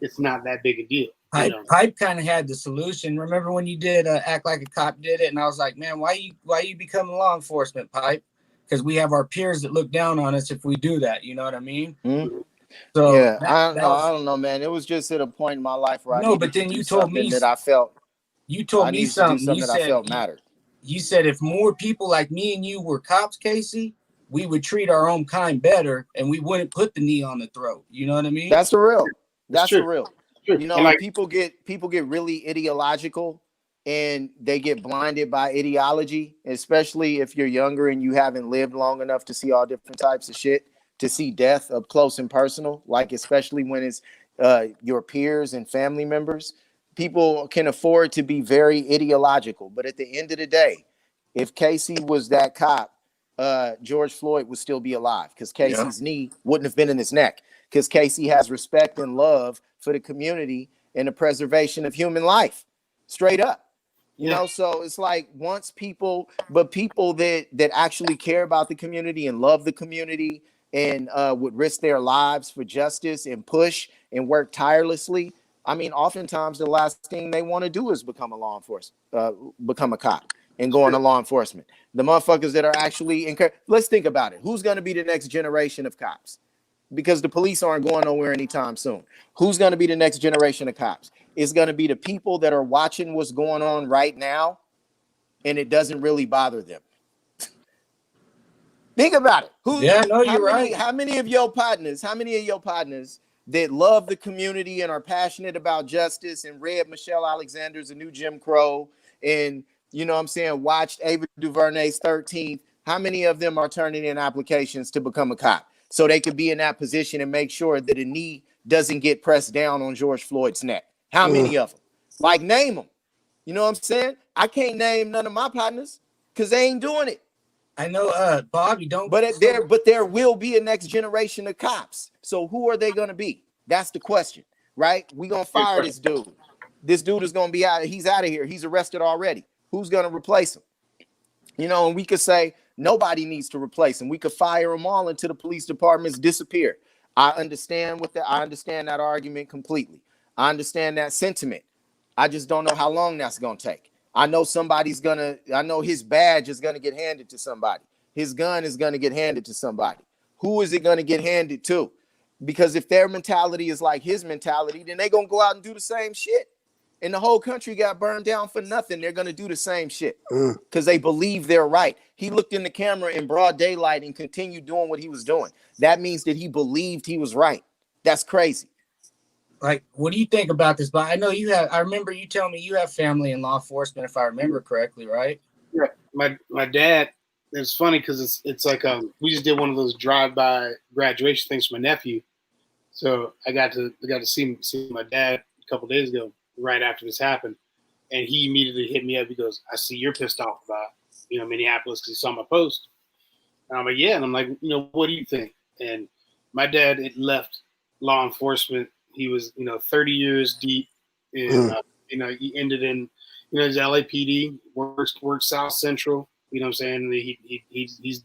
it's not that big a deal. Pipe kind of had the solution. Remember when you did Act Like a Cop did it, and I was like, man, why you become law enforcement, Pipe? Because we have our peers that look down on us if we do that. You know what I mean? Mm-hmm. So yeah, I don't know, man. It was just at a point in my life where I needed to do something that I felt. You told me something. You said I felt mattered. You said if more people like me and you were cops, Casey, we would treat our own kind better, and we wouldn't put the knee on the throat. You know what I mean? That's the real. That's the real. Like, people get really ideological, and they get blinded by ideology, especially if you're younger and you haven't lived long enough to see all different types of shit, to see death up close and personal, like especially when it's your peers and family members. People can afford to be very ideological, but at the end of the day, if Casey was that cop, George Floyd would still be alive, because Casey's knee wouldn't have been in his neck, because Casey has respect and love for the community and the preservation of human life, straight up. You know, so it's like people that actually care about the community and love the community and would risk their lives for justice and push and work tirelessly. I mean, oftentimes the last thing they want to do is become a law enforcement, become a cop. and go into law enforcement. The motherfuckers that are actually let's think about it. Who's going to be the next generation of cops? Because the police aren't going nowhere anytime soon. Who's going to be the next generation of cops? It's going to be the people that are watching what's going on right now, and it doesn't really bother them. Think about it. You're right. How many of your partners that love the community and are passionate about justice and read Michelle Alexander's A New Jim Crow and, you know what I'm saying, watched Ava DuVernay's 13th, how many of them are turning in applications to become a cop so they could be in that position and make sure that a knee doesn't get pressed down on George Floyd's neck? How many of them? Like, name them. You know what I'm saying? I can't name none of my partners because they ain't doing it. I know, Bobby, don't. But there will be a next generation of cops. So who are they going to be? That's the question, right? We gonna fire this dude. This dude is gonna be out. He's out of here. He's arrested already. Who's gonna replace him? You know, and we could say nobody needs to replace him. We could fire them all until the police departments disappear. I understand that argument completely. I understand that sentiment. I just don't know how long that's gonna take. I know his badge is gonna get handed to somebody. His gun is gonna get handed to somebody. Who is it gonna get handed to? Because if their mentality is like his mentality, then they're gonna go out and do the same shit. And the whole country got burned down for nothing. They're gonna do the same shit because they believe they're right. He looked in the camera in broad daylight and continued doing what he was doing. That means that he believed he was right. That's crazy. Like, what do you think about this? But I know I remember you telling me you have family in law enforcement, if I remember correctly, right? Yeah. My dad, it's funny because it's like we just did one of those drive-by graduation things for my nephew. So I got to see my dad a couple days ago, right after this happened. And he immediately hit me up. He goes, I see you're pissed off about, Minneapolis because he saw my post. And I'm like, yeah. And I'm like, what do you think? And my dad had left law enforcement. He was, 30 years deep in, he ended in, his LAPD, worked South Central, you know what I'm saying? He's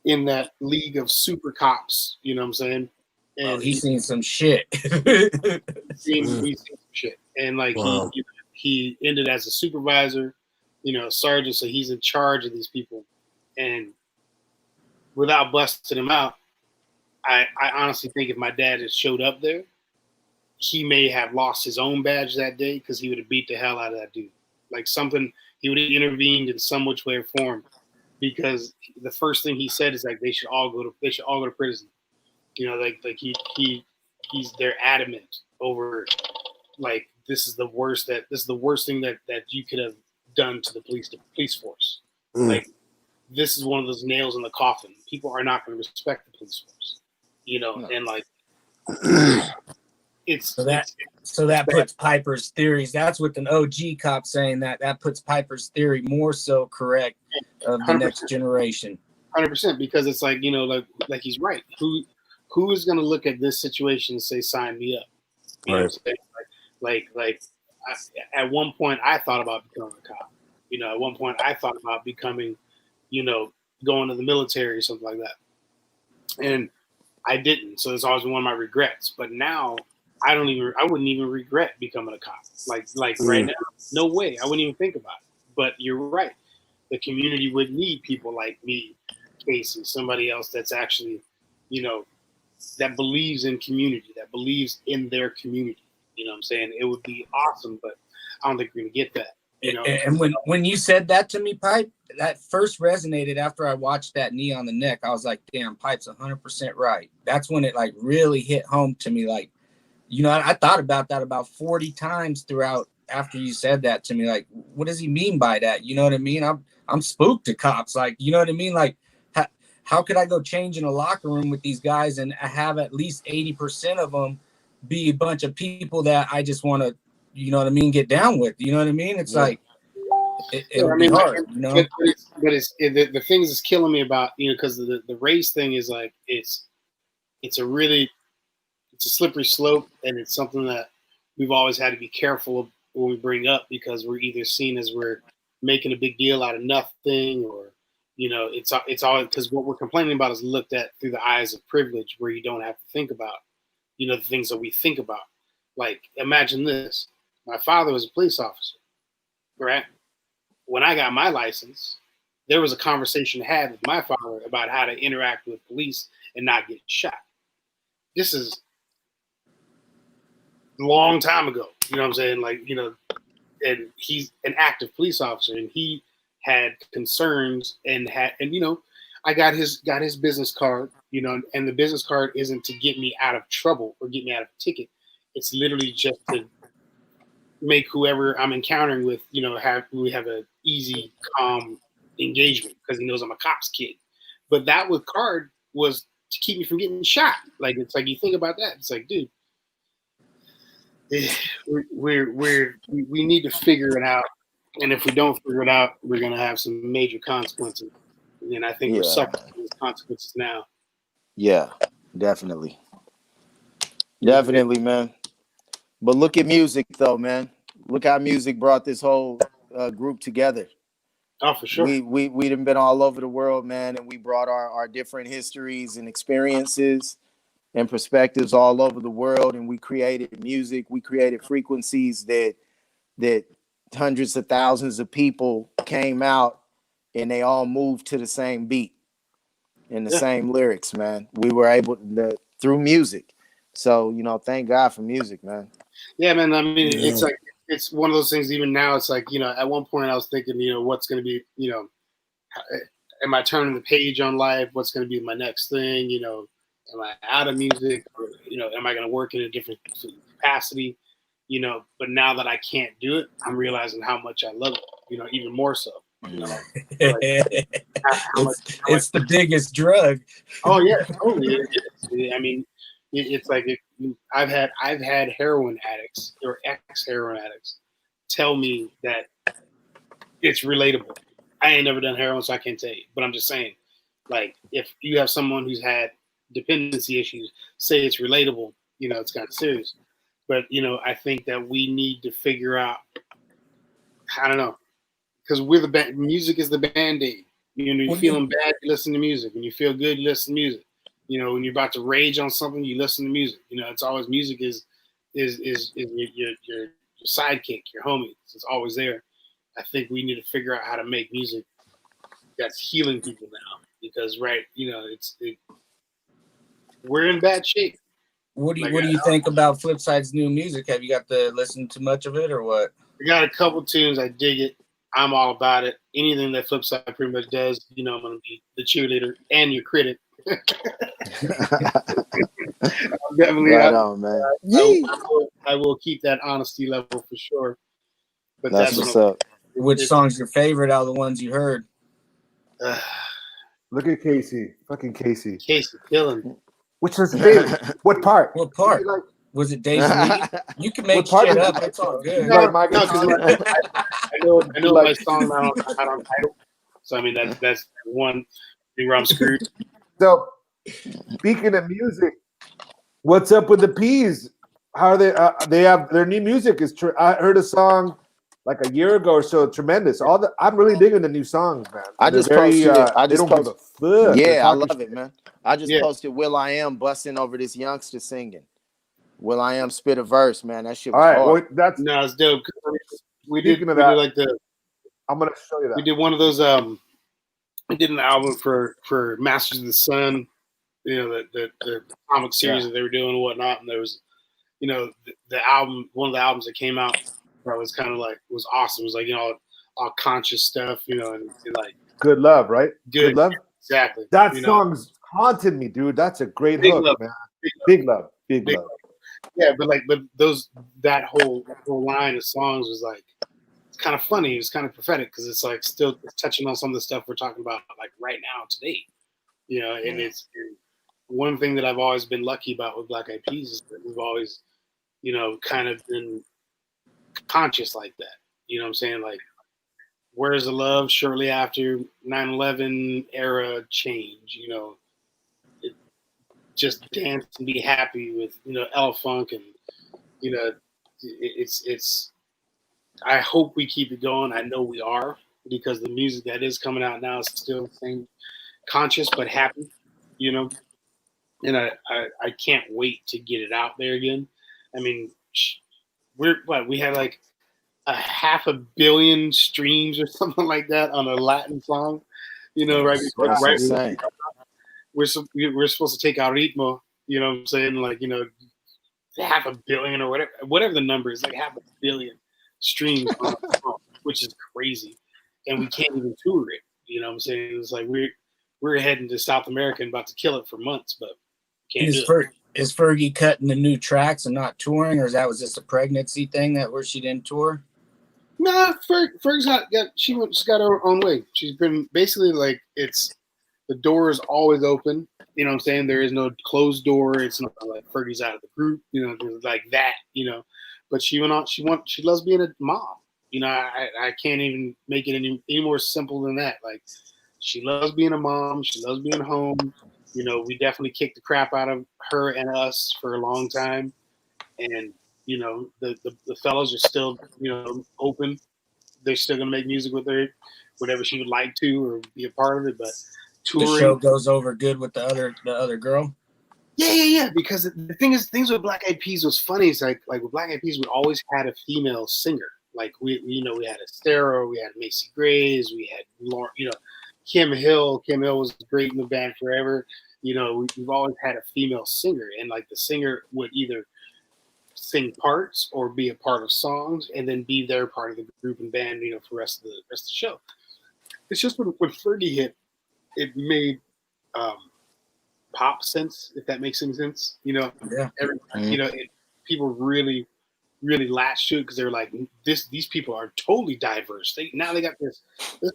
in that league of super cops, you know what I'm saying? And he's seen some shit. he's seen some shit. And like he ended as a supervisor, sergeant, so he's in charge of these people. And without busting him out, I honestly think if my dad had showed up there, he may have lost his own badge that day because he would have beat the hell out of that dude. Like he would have intervened in some which way or form, because the first thing he said is like they should all go to prison. They're adamant over like this is the worst thing that you could have done to the police force. Like this is one of those nails in the coffin. People are not going to respect the police force, and like. So that puts Piper's theories. That's with an OG cop saying that puts Piper's theory more so correct of the 100%. Next generation. 100%, because it's like like he's right. Who is going to look at this situation and say sign me up? You know what I'm saying? Like at one point I thought about becoming a cop. At one point I thought about becoming, going to the military or something like that, and I didn't. So it's always one of my regrets. But now. I wouldn't even regret becoming a cop. Like right now, no way. I wouldn't even think about it. But you're right. The community would need people like me, Casey, somebody else that's actually, that believes in community, that believes in their community. You know what I'm saying? It would be awesome, but I don't think we're going to get that. And when you said that to me, Pipe, that first resonated after I watched that knee on the neck. I was like, damn, Pipe's 100% right. That's when it like really hit home to me. Like, I thought about that about 40 times throughout after you said that to me. Like, what does he mean by that? You know what I mean? I'm spooked to cops. Like, you know what I mean? Like, how could I go change in a locker room with these guys and have at least 80% of them be a bunch of people that I just want to, you know what I mean, get down with? You know what I mean? It's like, it would be hard, But the things that's killing me about, because the race thing is like, it's a slippery slope, and it's something that we've always had to be careful of when we bring up, because we're either seen as we're making a big deal out of nothing, or it's all because what we're complaining about is looked at through the eyes of privilege, where you don't have to think about the things that we think about. Like, imagine this: my father was a police officer, right? when I got my license, there was a conversation had with my father about how to interact with police and not get shot. This is a long time ago. You know what I'm saying? Like, you know, and he's an active police officer, and he had concerns and you know, I got his business card, you know, and the business card isn't to get me out of trouble or get me out of a ticket. It's literally just to make whoever I'm encountering with, you know, we have a easy, calm engagement because he knows I'm a cop's kid. But that with card was to keep me from getting shot. Like, it's like, you think about that, it's like, dude, we need to figure it out, and if we don't figure it out, we're gonna have some major consequences. And I think we're suffering those consequences now. Yeah, definitely, man. But look at music, though, man. Look how music brought this whole group together. Oh, for sure. We'd have been all over the world, man, and we brought our different histories and experiences and perspectives all over the world, and we created music. We created frequencies that hundreds of thousands of people came out, and they all moved to the same beat and the same lyrics, man. We were able to, through music. So, you know, thank God for music, man. Yeah, man. I mean, it's like, it's one of those things. Even now, it's like, you know, at one point I was thinking, you know, what's going to be, you know, am I turning the page on life? What's going to be my next thing? You know, am I out of music? Or, you know, am I going to work in a different capacity? You know, but now that I can't do it, I'm realizing how much I love it. You know, even more so. You know, like, it's the biggest drug. Oh yeah, totally. I mean, it's like I've had heroin addicts or ex-heroin addicts tell me that it's relatable. I ain't never done heroin, so I can't tell you. But I'm just saying, like, if you have someone who's had dependency issues, say it's relatable. You know, it's kind of serious. But you know, I think that we need to figure out. I don't know, because we're the band. Music is the Band-Aid. You know, you're feeling bad, you listen to music. When you feel good, you listen to music. You know, when you're about to rage on something, you listen to music. You know, it's always music is your sidekick, your homie. It's always there. I think we need to figure out how to make music that's healing people now, because you know, we're in bad shape. What do you think about Flipsyde's new music? Have you got to listen to much of it or what? I got a couple tunes. I dig it. I'm all about it. Anything that Flipsyde pretty much does, you know, I'm going to be the cheerleader and your critic. Definitely, right on, man. I will keep that honesty level for sure. But that's what's up. Which song's your favorite out of the ones you heard? Look at Casey, fucking Casey. Casey killing. Which was the favorite? What part? What part? Like, was it Days You can make shit up. It's all good. No, because I know my song not on title. So I mean that's one thing where I'm screwed. So speaking of music, what's up with the Peas? How are they? They have their new music. I heard a song like a year ago or so. Tremendous. I'm really digging the new songs, man. I just posted it. Yeah, I love it, man. I just posted Will I Am busting over this youngster singing. Will I Am spit a verse, man. That shit was hard. Well, it's dope. We did like I'm gonna show you that. We did one of those. We did an album for Masters of the Sun. You know, the comic series that they were doing and whatnot. And there was, you know, the album. One of the albums that came out where I was kind of like was awesome. It was like, you know, all conscious stuff. You know, and like Good Love, right? Good Love. Exactly. That song's haunted me, dude. That's a great hook, man. Big Love. Yeah, but that whole line of songs was like, it's kind of funny. It's kind of prophetic because it's like still touching on some of the stuff we're talking about like right now today, you know. And it's one thing that I've always been lucky about with Black Eyed Peas is that we've always, you know, kind of been conscious like that. You know what I'm saying? Like, Where's the Love shortly after 9/11 era change, you know. Just dance and be happy with, you know, L Funk, and you know, it's. I hope we keep it going. I know we are, because the music that is coming out now is still the same, conscious but happy, you know. And I can't wait to get it out there again. I mean, we had like a 500 million streams or something like that on a Latin song. You know, right before That's right insane. we're supposed to take our ritmo. You know what I'm saying? Like, you know, 500 million or whatever the number is, like 500 million streams on a song, which is crazy, and we can't even tour it. You know what I'm saying? It's like we're heading to South America and about to kill it for months, but can't do it. Is Fergie cutting the new tracks and not touring, or is that was just a pregnancy thing that where she didn't tour? Nah, Ferg's not got. She's got her own way. She's been basically like the door is always open. You know what I'm saying? There is no closed door. It's not like Fergie's out of the group. You know, like that. You know, but she went on. She loves being a mom. You know, I can't even make it any more simple than that. Like, she loves being a mom. She loves being home. You know, we definitely kicked the crap out of her and us for a long time. And, you know, the fellows are still, you know, open. They're still going to make music with her, whatever she would like to or be a part of it. But touring. The show goes over good with the other girl. Yeah. Because the thing is, things with Black Eyed Peas was funny. It's like with Black Eyed Peas, we always had a female singer. Like we had Estero, we had Macy Grays, we had Lauren, you know, Kim Hill. Kim Hill was great in the band forever. You know, we've always had a female singer, and like the singer would either sing parts or be a part of songs, and then be their part of the group and band. You know, for the rest of the show. It's just when Fergie hit, it made pop sense, if that makes any sense. You know, Yeah. You know, people really latched to it because they're like, these people are totally diverse. They got this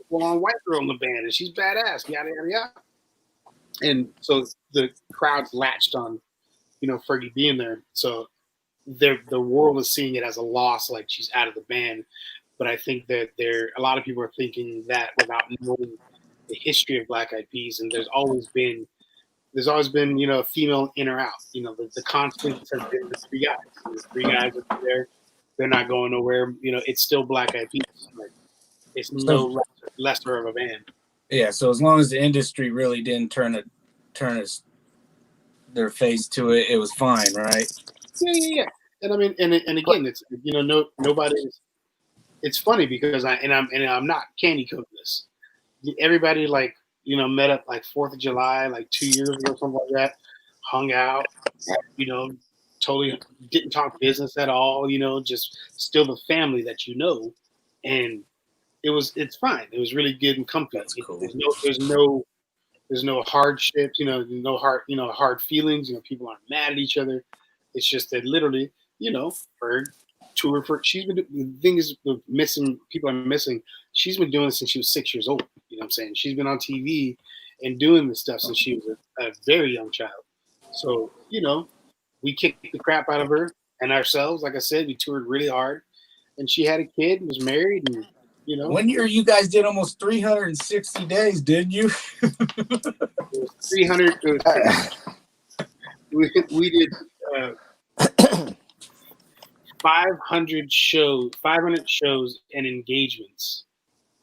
blonde white girl in the band, and she's badass. Yada yada yada. And so the crowds latched on, you know, Fergie being there. So the world is seeing it as a loss, like she's out of the band. But I think that a lot of people are thinking that without knowing the history of Black Eyed Peas, and there's always been, you know, a female in or out. You know, the constant has been the three guys. The three guys are there. They're not going nowhere. You know, it's still Black Eyed Peas. Like, it's no lesser of a band. Yeah. So as long as the industry really didn't turn their face to it, it was fine, right? Yeah. And I mean, and again, it's, you know, nobody's. It's funny because I'm not candy coating this. Everybody, like, you know, met up like 4th of July, like 2 years ago, something like that, hung out, you know, totally didn't talk business at all, you know, just still the family that you know. And it's fine. It was really good and comfy. That's cool. There's no hardships, you know, no hard feelings, you know, people aren't mad at each other. It's just that literally, you know, she's been, the thing is, people are missing, she's been doing this since she was 6 years old. You know what I'm saying? She's been on TV and doing this stuff since she was a very young child. So, you know, we kicked the crap out of her and ourselves. Like I said, we toured really hard, and she had a kid and was married, and, you know. One year you guys did almost 360 days, didn't you? It was 300. We did 500 shows and engagements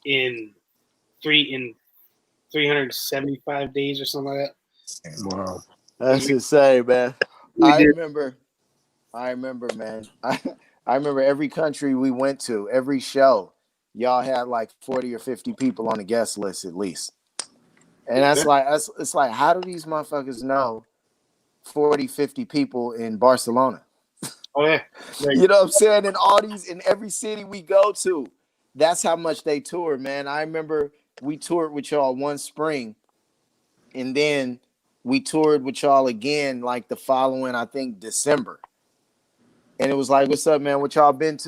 in 375 days or something like that. Wow. That's insane, man. We I did. remember, man. I remember every country we went to, every show, y'all had like 40 or 50 people on the guest list at least. And it's like, how do these motherfuckers know 40, 50 people in Barcelona? Oh yeah. You know what I'm saying? In every city we go to, that's how much they tour, man. I remember we toured with y'all one spring, and then we toured with y'all again like the following, I think, December. And it was like, what's up, man? What y'all been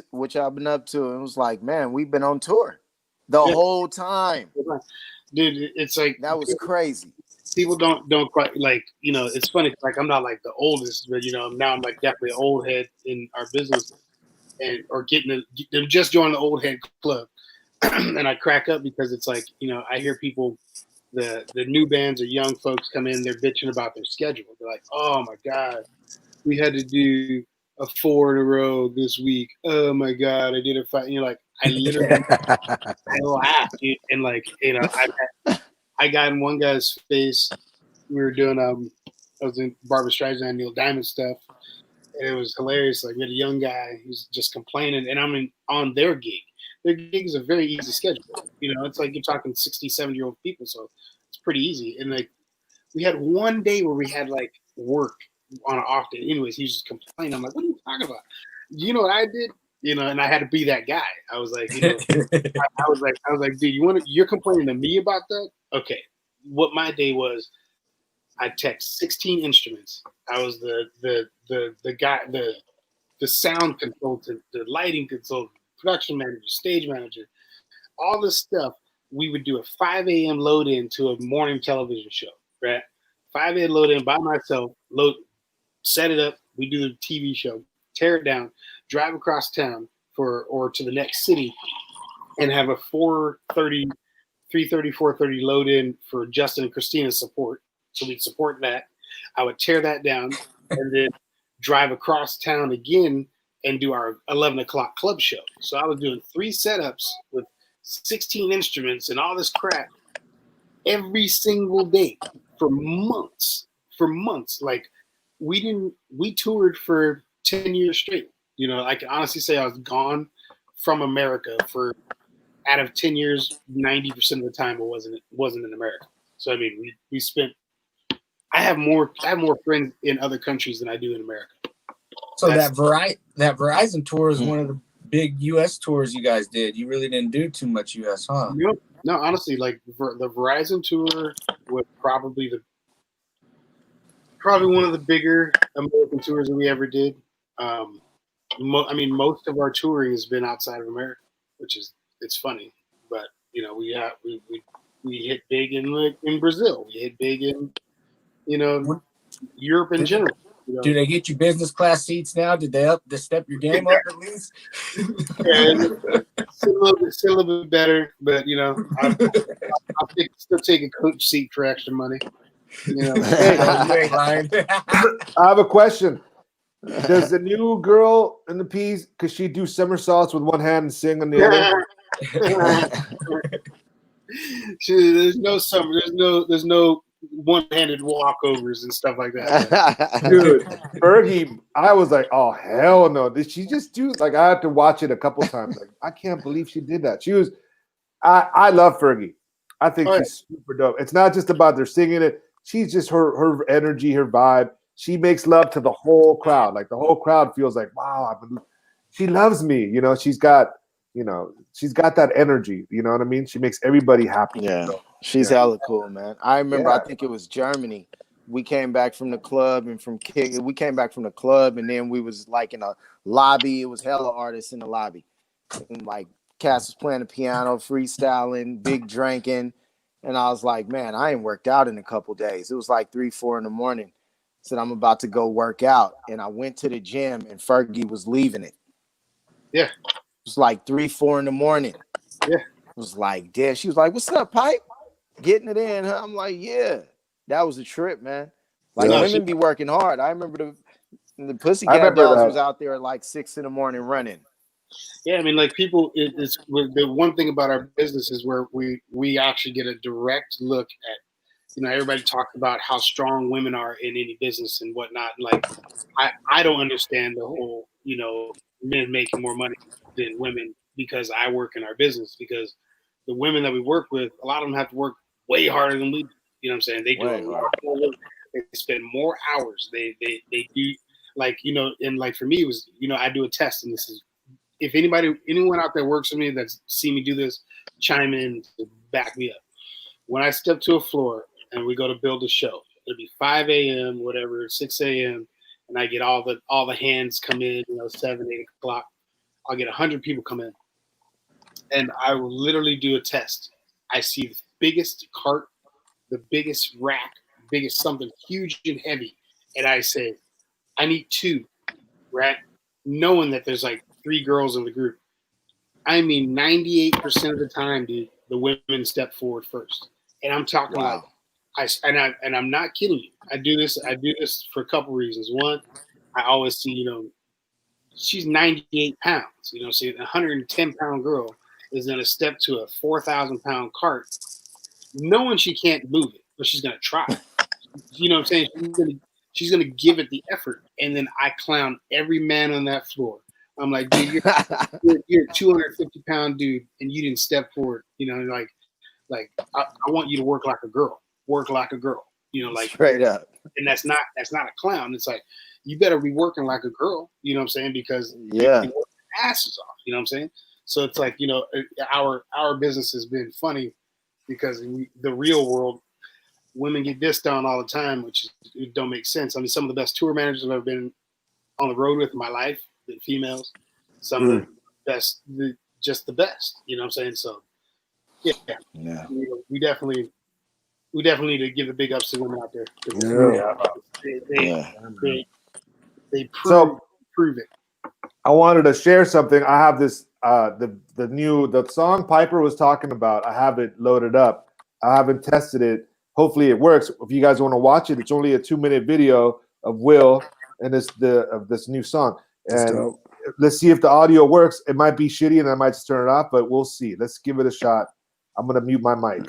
up to? And it was like, man, we've been on tour the whole time. Dude, it's like, that was crazy. People don't quite, like, you know, it's funny, like, I'm not like the oldest, but, you know, now I'm like definitely an old head in our business, or just joined the old head club. And I crack up because it's like, you know, I hear people, the new bands or young folks come in, they're bitching about their schedule. They're like, oh my God, we had to do a 4 in a row this week. Oh my God, I did a 5. You're like, I literally I laugh, dude. And like, you know, I got in one guy's face. We were doing I was in Barbra Streisand, Neil Diamond stuff, And it was hilarious. Like we had a young guy who's just complaining, and on their gig. Their gig is a very easy schedule. It's like you're talking 60, 70-year-old people, so it's pretty easy. And like we had one day where we had like work on an off day. Anyways, he was just complaining. I'm like, what are you talking about? You know what I did? And I had to be that guy. I was like, I was like, dude, you're complaining to me about that? Okay. What my day was, I text 16 instruments. I was the guy, the sound consultant, the lighting consultant, production manager, stage manager, all this stuff. We would do a 5 a.m. load in to a morning television show, right? 5 a.m. load in by myself, set it up. We do the TV show, tear it down, drive across town or to the next city, and have a 4:30 load in for Justin and Christina's support. So we'd support that. I would tear that down and then drive across town again and do our 11 o'clock club show. So I was doing 3 setups with 16 instruments and all this crap every single day for months. Like we toured for 10 years straight. I can honestly say I was gone from America for out of 10 years, 90% of the time it wasn't in America. So I mean, we spent. I have more friends in other countries than I do in America. So that Verizon tour is one of the big U.S. tours you guys did. You really didn't do too much U.S., huh? No, honestly, like the Verizon tour was probably one of the bigger American tours that we ever did. Most of our touring has been outside of America, which is it's funny, but we hit big in Brazil. We hit big in Europe in general. Do they get you business class seats now? Did they step your game up at least? Yeah, it's a little bit better, but I'll still take a coach seat for extra money. Hey, I have a question. Does the new girl in the P's, could she do somersaults with one hand and sing on the other? There's no one-handed walkovers and stuff like that. Dude, Fergie, I was like, oh hell no. Did she just do like I had to watch it a couple times. Like, I can't believe she did that. I love Fergie. I think she's super dope. It's not just about their singing it. She's just her energy, her vibe. She makes love to the whole crowd. Like the whole crowd feels like, wow, she loves me. She's got that energy. You know what I mean? She makes everybody happy. Yeah, so, she's hella cool, man. I remember, I think it was Germany. We came back from the club and and then we was like in a lobby. It was hella artists in the lobby. And like Cass was playing the piano, freestyling, big drinking. And I was like, man, I ain't worked out in a couple days. It was like 3, 4 in the morning. Said, I'm about to go work out. And I went to the gym and Fergie was leaving it. Yeah. It was like 3, 4 in the morning. Yeah. It was like, damn. She was like, what's up, Pipe? Getting it in, huh? I'm like, yeah. That was a trip, man. Like, women be working hard. I remember the Pussycat Dolls was out there at like 6 in the morning running. Yeah, I mean, like people, it's the one thing about our business is where we actually get a direct look at, everybody talks about how strong women are in any business and whatnot. Like, I don't understand the whole, men making more money than women because I work in our business, because the women that we work with, a lot of them have to work way harder than we do. You know what I'm saying? They do a lot more work. They spend more hours. They do, like, and like for me, it was, I do a test, and this is, if anyone out there works with me that's seen me do this, chime in to back me up. When I step to a floor and we go to build a show, it'll be 5 a.m., whatever, 6 a.m., and I get all the hands come in, 7, 8 o'clock. I'll get 100 people come in, and I will literally do a test. I see the biggest cart, the biggest rack, biggest something huge and heavy, and I say, I need 2, right? Knowing that there's like 3 girls in the group. I mean, 98% of the time, dude, the women step forward first. And I'm talking like, I'm not kidding you. I do this for a couple reasons. One, I always see, she's 98 pounds. So a 110-pound girl is going to step to a 4,000-pound cart, knowing she can't move it, but she's going to try. You know what I'm saying? she's gonna give it the effort. And then I clown every man on that floor. I'm like, dude, you're a 250-pound dude, and you didn't step forward. You know, like I want you to work like a girl. Work like a girl. You know, like straight up. And that's not a clown. It's like you better be working like a girl. You know what I'm saying? Because Yeah, you work your asses off. You know what I'm saying? So it's like, you know, our business has been funny because in the real world, women get dissed on all the time, which it don't make sense. I mean, some of the best tour managers I've ever been on the road with in my life, the females, some of the best, just the best. You know what I'm saying? So yeah. We definitely need to give the big ups to women out there. They prove it. I wanted to share something. I have this the song Piper was talking about. I have it loaded up. I haven't tested it. Hopefully it works. If you guys want to watch it, it's only a 2-minute video of Will and this new song. And let's see if the audio works. It might be shitty and I might just turn it off, but we'll see. Let's give it a shot. I'm gonna mute my mic.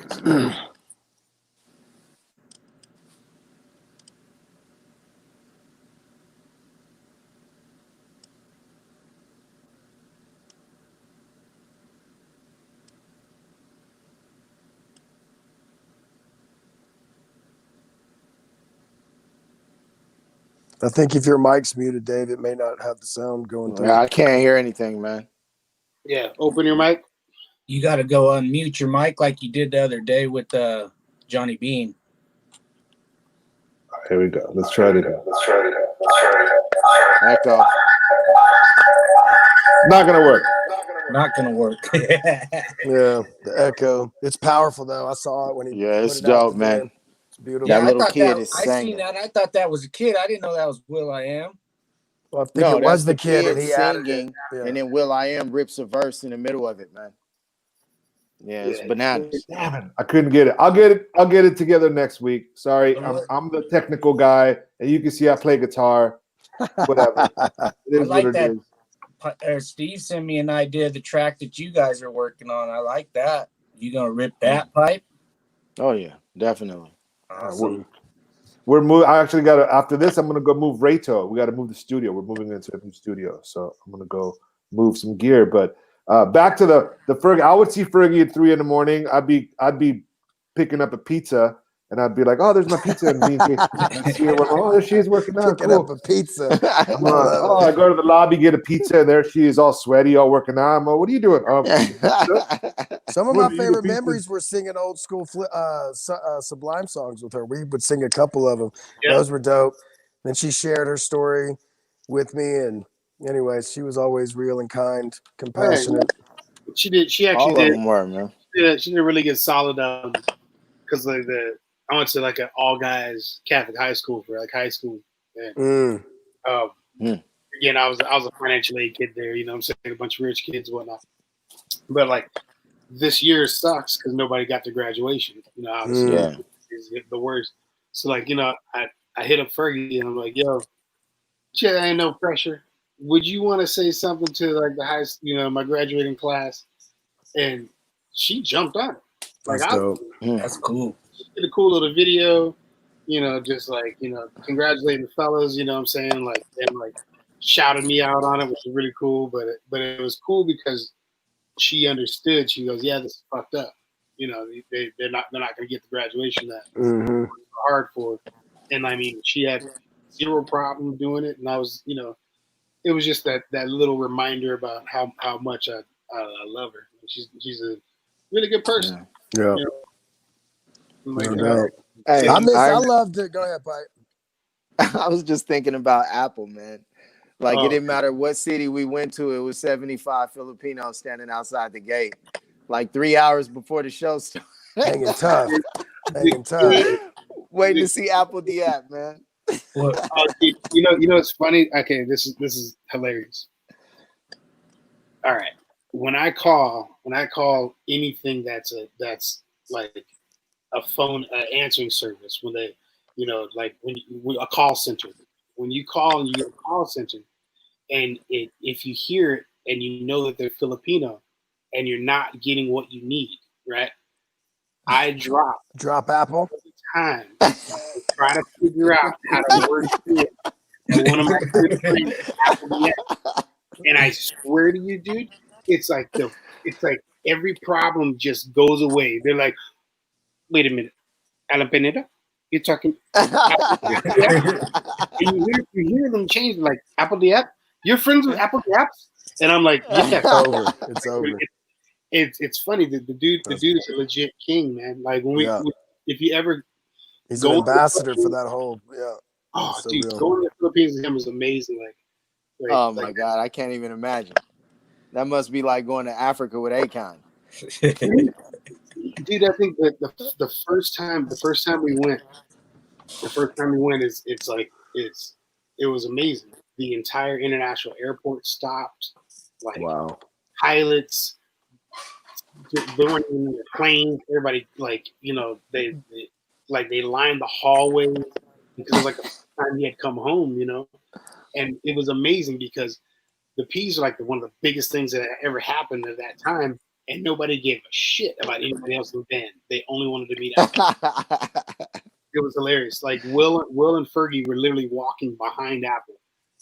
I think if your mic's muted, Dave, it may not have the sound going through. I can't hear anything, man. Yeah, open your mic. You got to go unmute your mic like you did the other day with Johnny Bean. Here we go. Let's try it out. Echo. Not gonna work. Not gonna work. Yeah, the echo. It's powerful though. I saw it when he. Yeah, it's dope, man. It's beautiful. That Yeah, little kid is I singing. seen that. I thought that was a kid. I didn't know that was Will I Am. Well, I think it was the kid, and he added singing, it. Yeah. and then Will I Am rips a verse in the middle of it, man. Yeah, it's bananas. Damn it. I couldn't get it. I'll get it together next week. Sorry, I'm the technical guy, and you can see I play guitar. Whatever. It is like what it is. Steve sent me an idea of the track that you guys are working on. I like that. You gonna rip that pipe? Oh yeah, definitely. Awesome. We're moving. I actually got to. After this, I'm gonna go move Rato. We got to move the studio. We're moving into a new studio, so I'm gonna go move some gear. But back to the Fergie. I would see Fergie at 3 a.m. I'd be picking up a pizza, and I'd be like, "Oh, there's my pizza." And oh, there she is working out. Picking up a pizza. I go to the lobby, get a pizza, and there she is, all sweaty, all working out. I'm like, "What are you doing?" Some of my favorite memories were singing old school Sublime songs with her. We would sing a couple of them. Yeah. Those were dope. Then she shared her story with me, and anyways, she was always real and kind, compassionate. She did. She actually all did. Of them were, man. She did a really good solid because like I went to like an all guys Catholic high school for like high school. And, again, I was a financial aid kid there. You know what I'm saying? A bunch of rich kids and whatnot. But like this year sucks because nobody got to graduation. You know, obviously is the worst. So like, you know, I hit up Fergie and I'm like, yo, shit, ain't no pressure. Would you want to say something to like the my graduating class? And she jumped on it. Like, that's dope. That's cool. She did a cool little video, you know, just like, you know, congratulating the fellas, you know what I'm saying? Like, and like shouted me out on it, which was really cool. But it was cool because she understood. She goes, yeah, this is fucked up. You know, they're not going to get the graduation that hard for. And I mean, she had zero problem doing it. And I was, you know, it was just that little reminder about how much I love her. She's a really good person. Yeah. You know? Hey, I loved it. Go ahead, Pike. I was just thinking about Apple, man. Like it didn't matter what city we went to, it was 75 Filipinos standing outside the gate, like 3 hours before the show started. Hanging tough. Waiting to see Apple Diab, man. You know, it's funny. Okay, this is hilarious. All right, when I call anything that's like a phone answering service, when they, you know, like a call center, when you call and you get a call center, and if you hear it and you know that they're Filipino, and you're not getting what you need, right? I drop Apple. time to try to figure out how to work it. And one of my good friends, and I swear to you, dude, it's like every problem just goes away. They're like, wait a minute, Alan Pineda, you're talking. And you hear them change like Apple the app. You're friends with Apple the apps, and I'm like, yeah, It's over. It's over. It's funny that the dude is a legit king, man. Like when if you ever he's an ambassador for that whole oh so dude, real. going to the Philippines with him is amazing. Oh my God, I can't even imagine. That must be like going to Africa with Akon. Dude, I think that the first time we went is it was amazing. The entire international airport stopped. Like Wow. pilots, they weren't even in the planes. Everybody they lined the hallways because it was like the first time he had come home, and it was amazing because the P's are like one of the biggest things that ever happened at that time, and nobody gave a shit about anybody else in the band. They only wanted to meet Apple. It was hilarious. Like Will and Fergie were literally walking behind Apple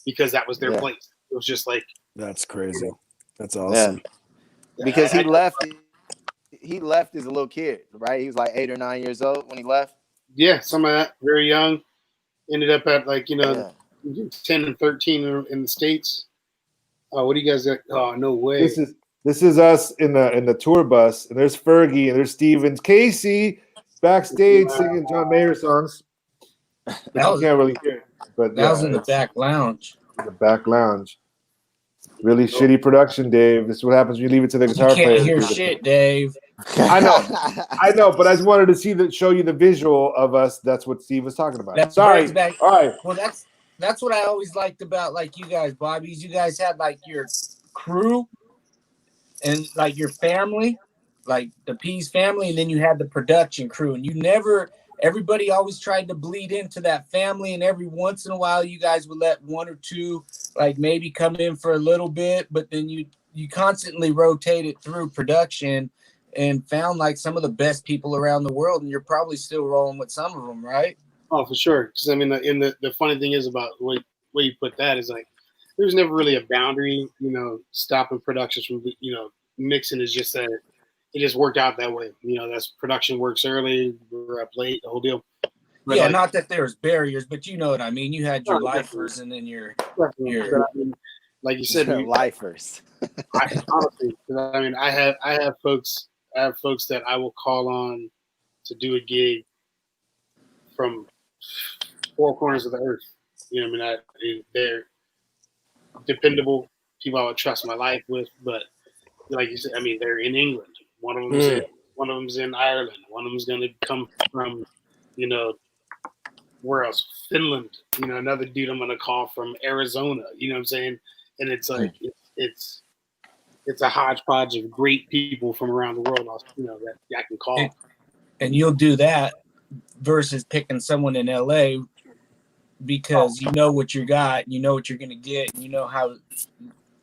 because that was their place. It was just like that's crazy. That's awesome. Yeah. Because he left as a little kid, right? He was like 8 or 9 years old when he left. Yeah, some of that. Very young. Ended up at 10 and 13 in the States. What do you guys got? Oh, no way. This is us in the tour bus, and there's Fergie and there's Stevens, Casey backstage singing John Mayer songs. You can't really hear it, but that was in the back lounge. In the back lounge. Really shitty production, Dave. This is what happens when you leave it to the guitar player. You can't hear shit, Dave. I know, but I just wanted to show you the visual of us. That's what Steve was talking about. Sorry. All right. Well, that's what I always liked about like you guys, Bobby's. You guys had like your crew and like your family, like the Pease family, and then you had the production crew, and everybody always tried to bleed into that family, and every once in a while you guys would let one or two like maybe come in for a little bit, but then you constantly rotated through production and found like some of the best people around the world, and you're probably still rolling with some of them, right? Oh, for sure. Because I mean, the funny thing is about the way you put that is like there was never really a boundary, stopping productions from mixing. Is just that it just worked out that way. That's production works early, we're up late, the whole deal. But yeah, not that there's barriers, but you know what I mean. You had your lifers, and then your like you said, lifers. Honestly, I mean, I have folks that I will call on to do a gig from 4 corners of the earth. They're dependable people I would trust my life with. But like you said, I mean, they're in England. One of them's in Ireland. One of them's going to come from, where else? Finland. Another dude I'm going to call from Arizona. You know what I'm saying? And it's like it's a hodgepodge of great people from around the world. That I can call. And you'll do that versus picking someone in LA because you know what you got, you know what you're going to get, and you know how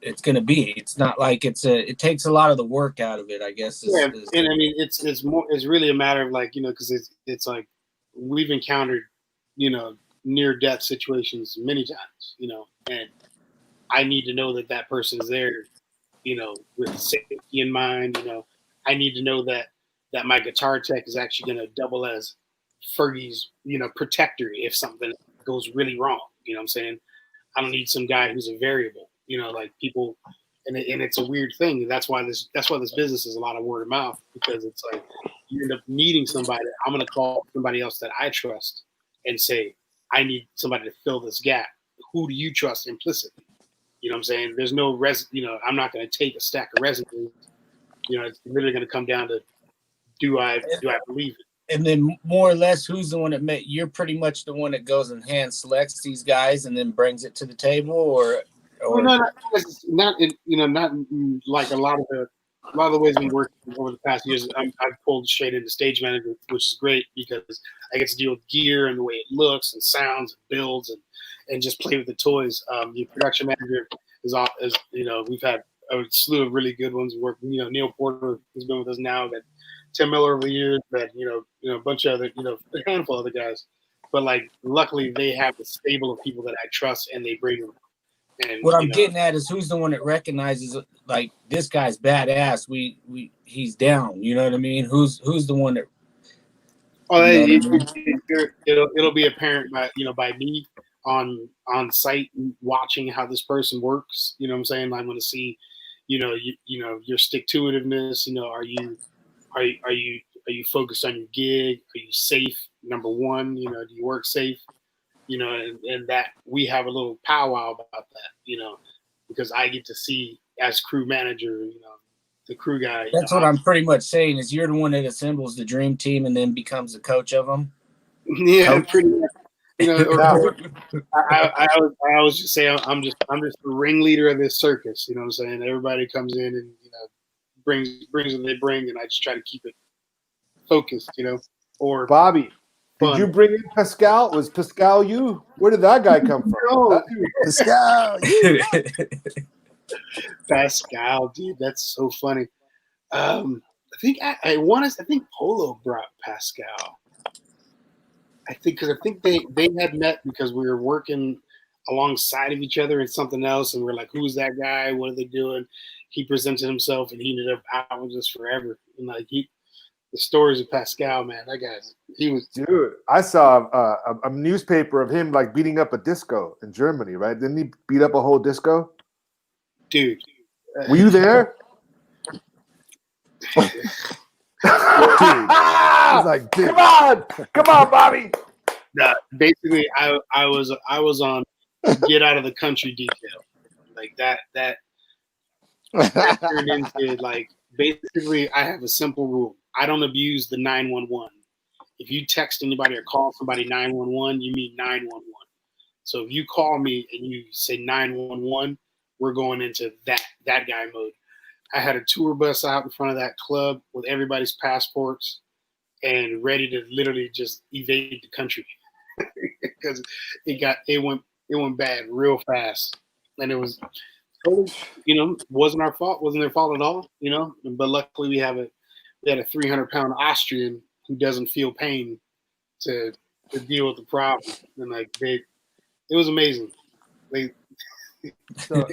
it's going to be. It's not like it takes a lot of the work out of it, I guess. And I mean, it's really a matter of like, because it's like we've encountered, near death situations many times, and I need to know that person's there, with safety in mind. I need to know that my guitar tech is actually going to double as Fergie's, protector if something goes really wrong. You know what I'm saying? I don't need some guy who's a variable. Like people, and it's a weird thing. That's why this business is a lot of word of mouth, because it's like you end up needing somebody. I'm going to call somebody else that I trust and say, I need somebody to fill this gap. Who do you trust implicitly? You know what I'm saying? There's no I'm not going to take a stack of resumes. It's literally going to come down to, do I believe it? And then more or less, who's the one that you're pretty much the one that goes and hand selects these guys and then brings it to the table, or well, not like a lot of the ways we work over the past years. I've pulled straight into stage management, which is great because I get to deal with gear and the way it looks and sounds and builds and just play with the toys. The production manager is we've had a slew of really good ones. Neil Porter has been with us now, that Tim Miller over the years, that a bunch of other, a handful of other guys. But like, luckily, they have a stable of people that I trust, and they bring them. And what I'm getting at is who's the one that recognizes like this guy's badass. He's down. You know what I mean? Who's the one that? Oh, it'll be apparent by me on site watching how this person works. You know what I'm saying? I'm going to see, your stick to itiveness. Are you focused on your gig? Are you safe? Number one, do you work safe? And that we have a little powwow about that, because I get to see as crew manager, the crew guy. That's what I'm pretty much saying is you're the one that assembles the dream team and then becomes the coach of them. Yeah, coach. Pretty much. I always just say I'm just the ringleader of this circus. You know what I'm saying? Everybody comes in and brings what they bring, and I just try to keep it focused. Or Bobby. Did you bring in Pascal? Was Pascal you? Where did that guy come from? No, Pascal. Pascal, dude, that's so funny. I think Polo brought Pascal. I think they had met because we were working alongside of each other in something else, and we're like, "Who's that guy? What are they doing?" He presented himself, and he ended up out with us forever. And like the stories of Pascal, man, that guy's dude. I saw a newspaper of him like beating up a disco in Germany, right? Didn't he beat up a whole disco? Dude, were you there? Dude. He's like, dude. Come on, Bobby. Nah, basically, I was on get out of the country detail, like that turned into like basically I have a simple rule. I don't abuse the 911. If you text anybody or call somebody 911, you mean 911. So if you call me and you say 911, we're going into that guy mode. I had a tour bus out in front of that club with everybody's passports and ready to literally just evade the country because it went bad real fast, and it was totally, wasn't our fault, wasn't their fault at all, But luckily we had a 300-pound Austrian who doesn't feel pain to deal with the problem, and like it was amazing. So,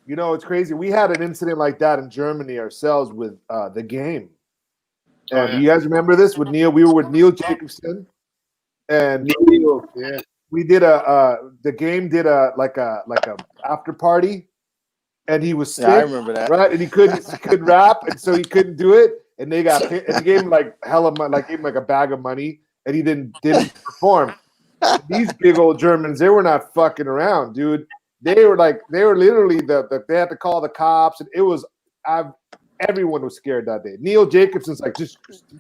it's crazy. We had an incident like that in Germany ourselves with the game. And do you guys remember this with Neil? We were with Neil Jacobson, and Neil, yeah. We did the game did a after party, and he was sick. Yeah, I remember that. Right, and he couldn't rap, and so he couldn't do it. And they got and he gave him like hella money, like gave him like a bag of money, and he didn't perform. These big old Germans, they were not fucking around, dude. They were literally they had to call the cops, and it was everyone was scared that day. Neil Jacobson's like, just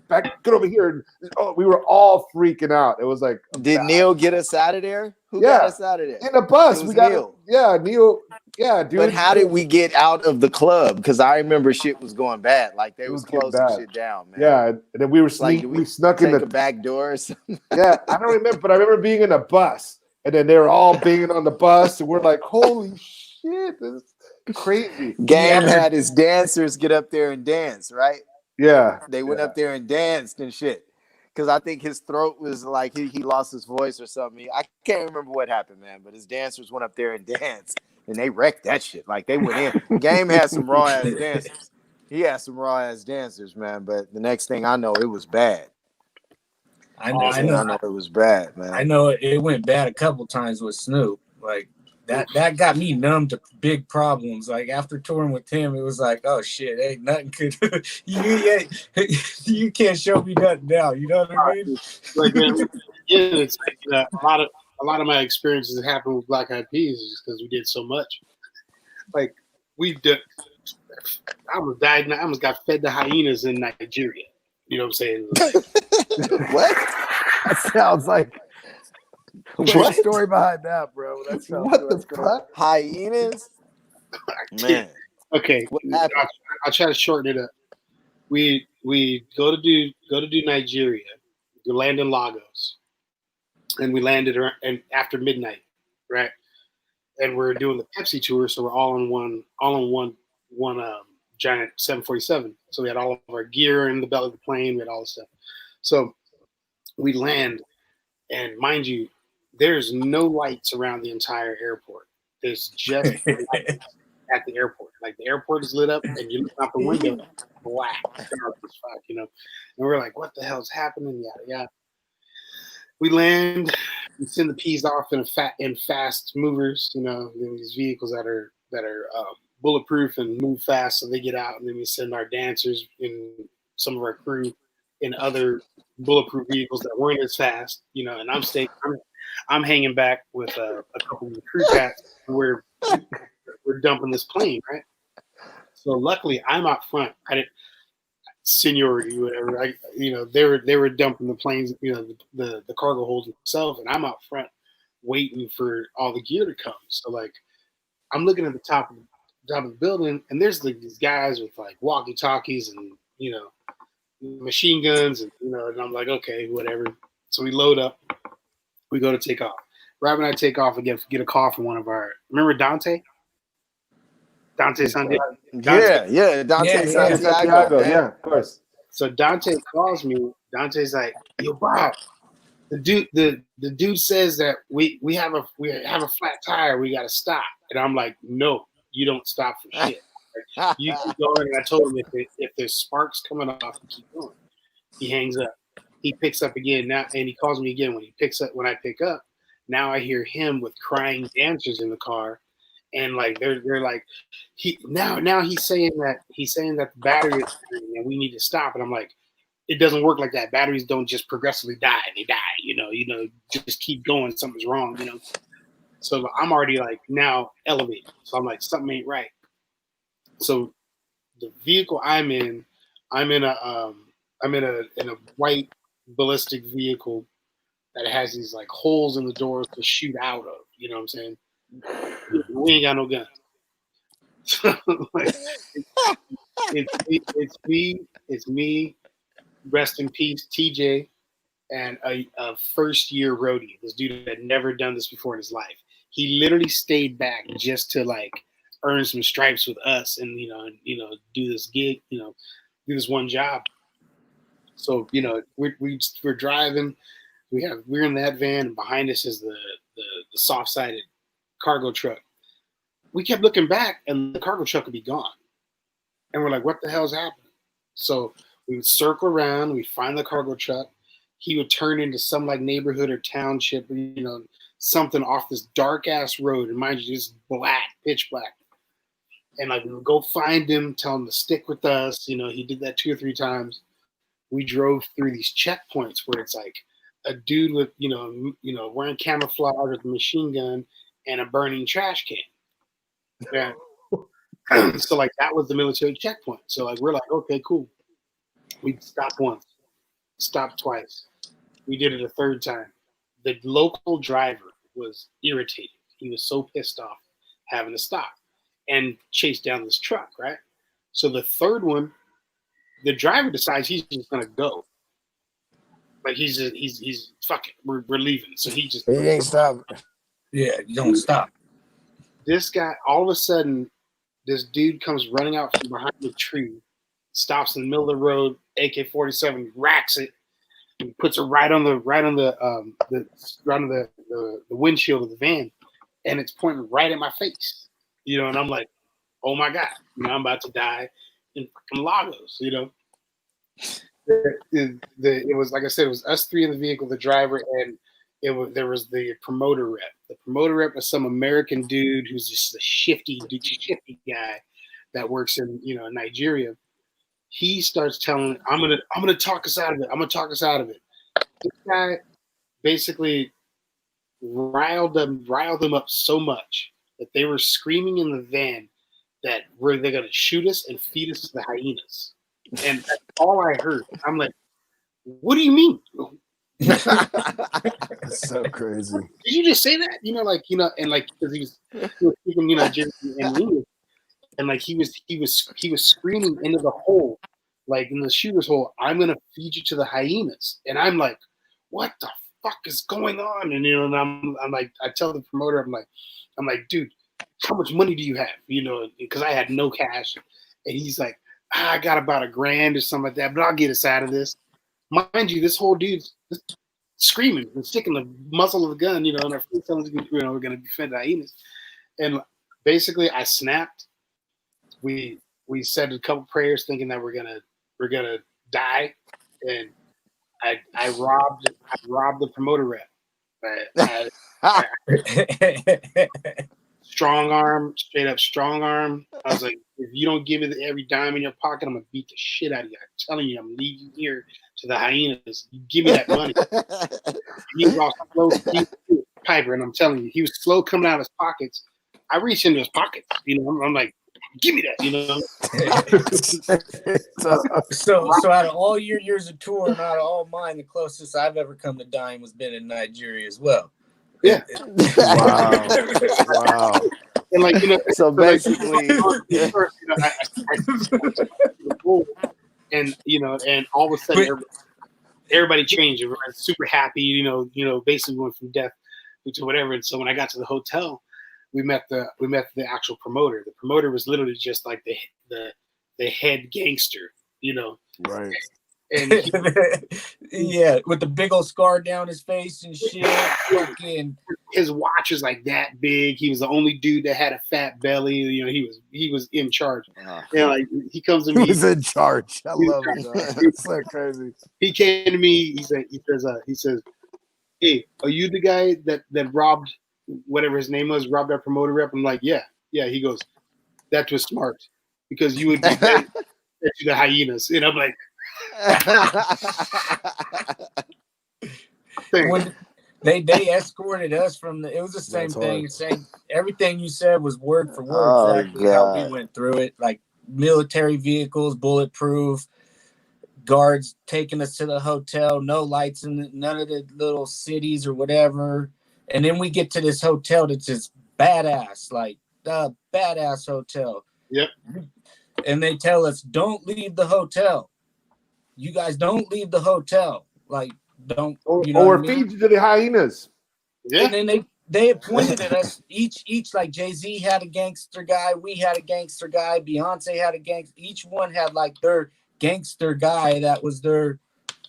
get over here. Oh, we were all freaking out. It was like, did Neil get us out of there? Who got us out of there? In a bus. We got Neil. Neil. Yeah, dude. But how did we get out of the club? Because I remember shit was going bad. Like they was closing shit down, man. Yeah, and then we were we snuck in the back door or something. Yeah, I don't remember, but I remember being in a bus, and then they were all banging on the bus, and we're like, holy shit, this is crazy. Game had his dancers get up there and dance, right? Yeah. They went up there and danced and shit. Because I think his throat was like he lost his voice or something. I can't remember what happened, man. But his dancers went up there and danced, and they wrecked that shit. Like they went in. Game had some raw ass dancers. He had some raw ass dancers, man. But the next thing I know, it was bad. I know it was bad, man. I know it went bad a couple times with Snoop. Like that got me numb to big problems. Like after touring with him, it was like, oh shit, ain't nothing could you can't show me nothing now. You know what I mean? Like it's like a lot of my experiences happened with Black Eyed Peas just because we did so much. Like I almost got fed to hyenas in Nigeria. You know what I'm saying? Like, what? That sounds like. What's the story behind that, bro? That sounds what the fuck? Hyenas? Man. Okay. I'll try to shorten it up. We go to do Nigeria. We land in Lagos, and we landed after midnight, right? And we're doing the Pepsi tour, so we're all in one giant 747. So we had all of our gear in the belly of the plane. We had all this stuff. So we land, and mind you, there's no lights around the entire airport. There's just lights at the airport. Like the airport is lit up, and you look out the window, black, dark as fuck, you know. And we're like, what the hell's happening? Yada yada. We land, we send the P's off in fast movers, you know, these vehicles that are bulletproof and move fast, so they get out, and then we send our dancers and some of our crew in other bulletproof vehicles that weren't as fast, you know. And I'm hanging back with a couple of the crew cats. We're dumping this plane, right? So luckily, I'm out front. I didn't seniority, whatever. They were dumping the planes, you know, the cargo holds themselves, and I'm out front waiting for all the gear to come. So like, I'm looking at the top of the building, and there's like these guys with like walkie talkies and, you know, machine guns, and, you know, and I'm like, okay, whatever. So we load up, we go to take off. Right when I take off, I get a call from one of our, remember Dante Santiago? Dante Santiago. Yeah, of course. So Dante calls me. Dante's like, "Yo, Bob, the dude says that we have a flat tire. We got to stop." And I'm like, "No, you don't stop for shit. Like, you keep going." And I told him if there's sparks coming off, keep going. He hangs up. He picks up again now, and he calls me again when I pick up. Now I hear him with crying dancers in the car. And like they're like he's saying that the battery is dying and we need to stop. And I'm like, it doesn't work like that. Batteries don't just progressively die. They die, you know, just keep going. Something's wrong, you know. So I'm already like now elevated. So I'm like, something ain't right. So the vehicle I'm in a white ballistic vehicle that has these like holes in the doors to shoot out of. You know what I'm saying? We ain't got no guns. Like, it's me, rest in peace, TJ, and a first year roadie. This dude had never done this before in his life. He literally stayed back just to like earn some stripes with us, and you know, do this gig, you know, do this one job. So you know, we're driving. We're in that van, and behind us is the soft-sided cargo truck. We kept looking back, and the cargo truck would be gone. And we're like, what the hell's happening? So we would circle around, we'd find the cargo truck. He would turn into some like neighborhood or township, you know, something off this dark ass road. And mind you, just black, pitch black. And like we would go find him, tell him to stick with us. You know, he did that 2 or 3 times. We drove through these checkpoints where it's like a dude with, you know, wearing camouflage with a machine gun and a burning trash can. Yeah. So like that was the military checkpoint. So like we're like, okay, cool. We stopped once, stopped twice. We did it a third time. The local driver was irritated. He was so pissed off having to stop and chase down this truck, right? So the third one, the driver decides he's just gonna go. Like he's fuck it, we're leaving. So he ain't stopping. Yeah, you don't stop. This guy, all of a sudden, this dude comes running out from behind the tree, stops in the middle of the road, AK-47, racks it, and puts it right on the windshield of the van, and it's pointing right at my face. You know, and I'm like, oh my God, you know, I'm about to die in fucking Lagos, you know. It was like I said, it was us 3 in the vehicle, the driver, and there was the promoter rep. The promoter rep was some American dude who's just a shifty guy that works in, you know, Nigeria. He starts telling, I'm gonna talk us out of it. I'm gonna talk us out of it. This guy basically riled them up so much that they were screaming in the van that they're gonna shoot us and feed us to the hyenas. And that's all I heard. I'm like, what do you mean? That's so crazy. Did you just say that? You know, like, you know, and like because he was speaking, you know, Nigerian and English, and like he was screaming into the hole, like in the shooter's hole, I'm gonna feed you to the hyenas. And I'm like, what the fuck is going on? And you know, and I'm like, I tell the promoter, I'm like, dude, how much money do you have? You know, because I had no cash. And he's like, I got about $1,000 or something like that, but I'll get us out of this. Mind you, this whole dude's screaming and sticking the muzzle of the gun, you know, and our friends telling us, you know, we're going to defend hyenas. And basically, I snapped. We said a couple prayers, thinking that we're gonna die, and I robbed the promoter rep. Strong arm, straight up strong arm. I was like, if you don't give me every dime in your pocket, I'm gonna beat the shit out of you. I'm telling you, I'm gonna leave you here to the hyenas. You give me that money. He was all slow, Piper, and I'm telling you, he was slow coming out of his pockets. I reached into his pockets, you know. I'm like, give me that, you know. so out of all your years of tour and out of all mine, the closest I've ever come to dying was been in Nigeria as well. Yeah. Wow. And like, you know, so basically, and you know, and all of a sudden everybody changed. Everybody's super happy, you know, basically going from death to whatever. And so when I got to the hotel, we met the actual promoter. The promoter was literally just like the head gangster, you know. Right. And yeah, with the big old scar down his face and shit. Fucking his watch was like that big. He was the only dude that had a fat belly. You know, he was in charge. You know, like he comes to me. He was in charge. I love it. It's so crazy. He came to me. He says, hey, are you the guy that robbed whatever his name was, robbed our promoter rep? I'm like, yeah. He goes, that was smart because you would be to the hyenas. And I'm like, when they escorted us from it was the same thing. Same everything you said was word for word exactly how we went through it. Like military vehicles, bulletproof, guards taking us to the hotel, no lights in none of the little cities or whatever. And then we get to this hotel that's just badass, like the badass hotel. Yep. And they tell us, don't leave the hotel. You guys don't leave the hotel. Like, don't. You know or feed you to the hyenas. Yeah. And then they appointed at us each like Jay-Z had a gangster guy, we had a gangster guy, Beyonce had a gangster. Each one had like their gangster guy that was their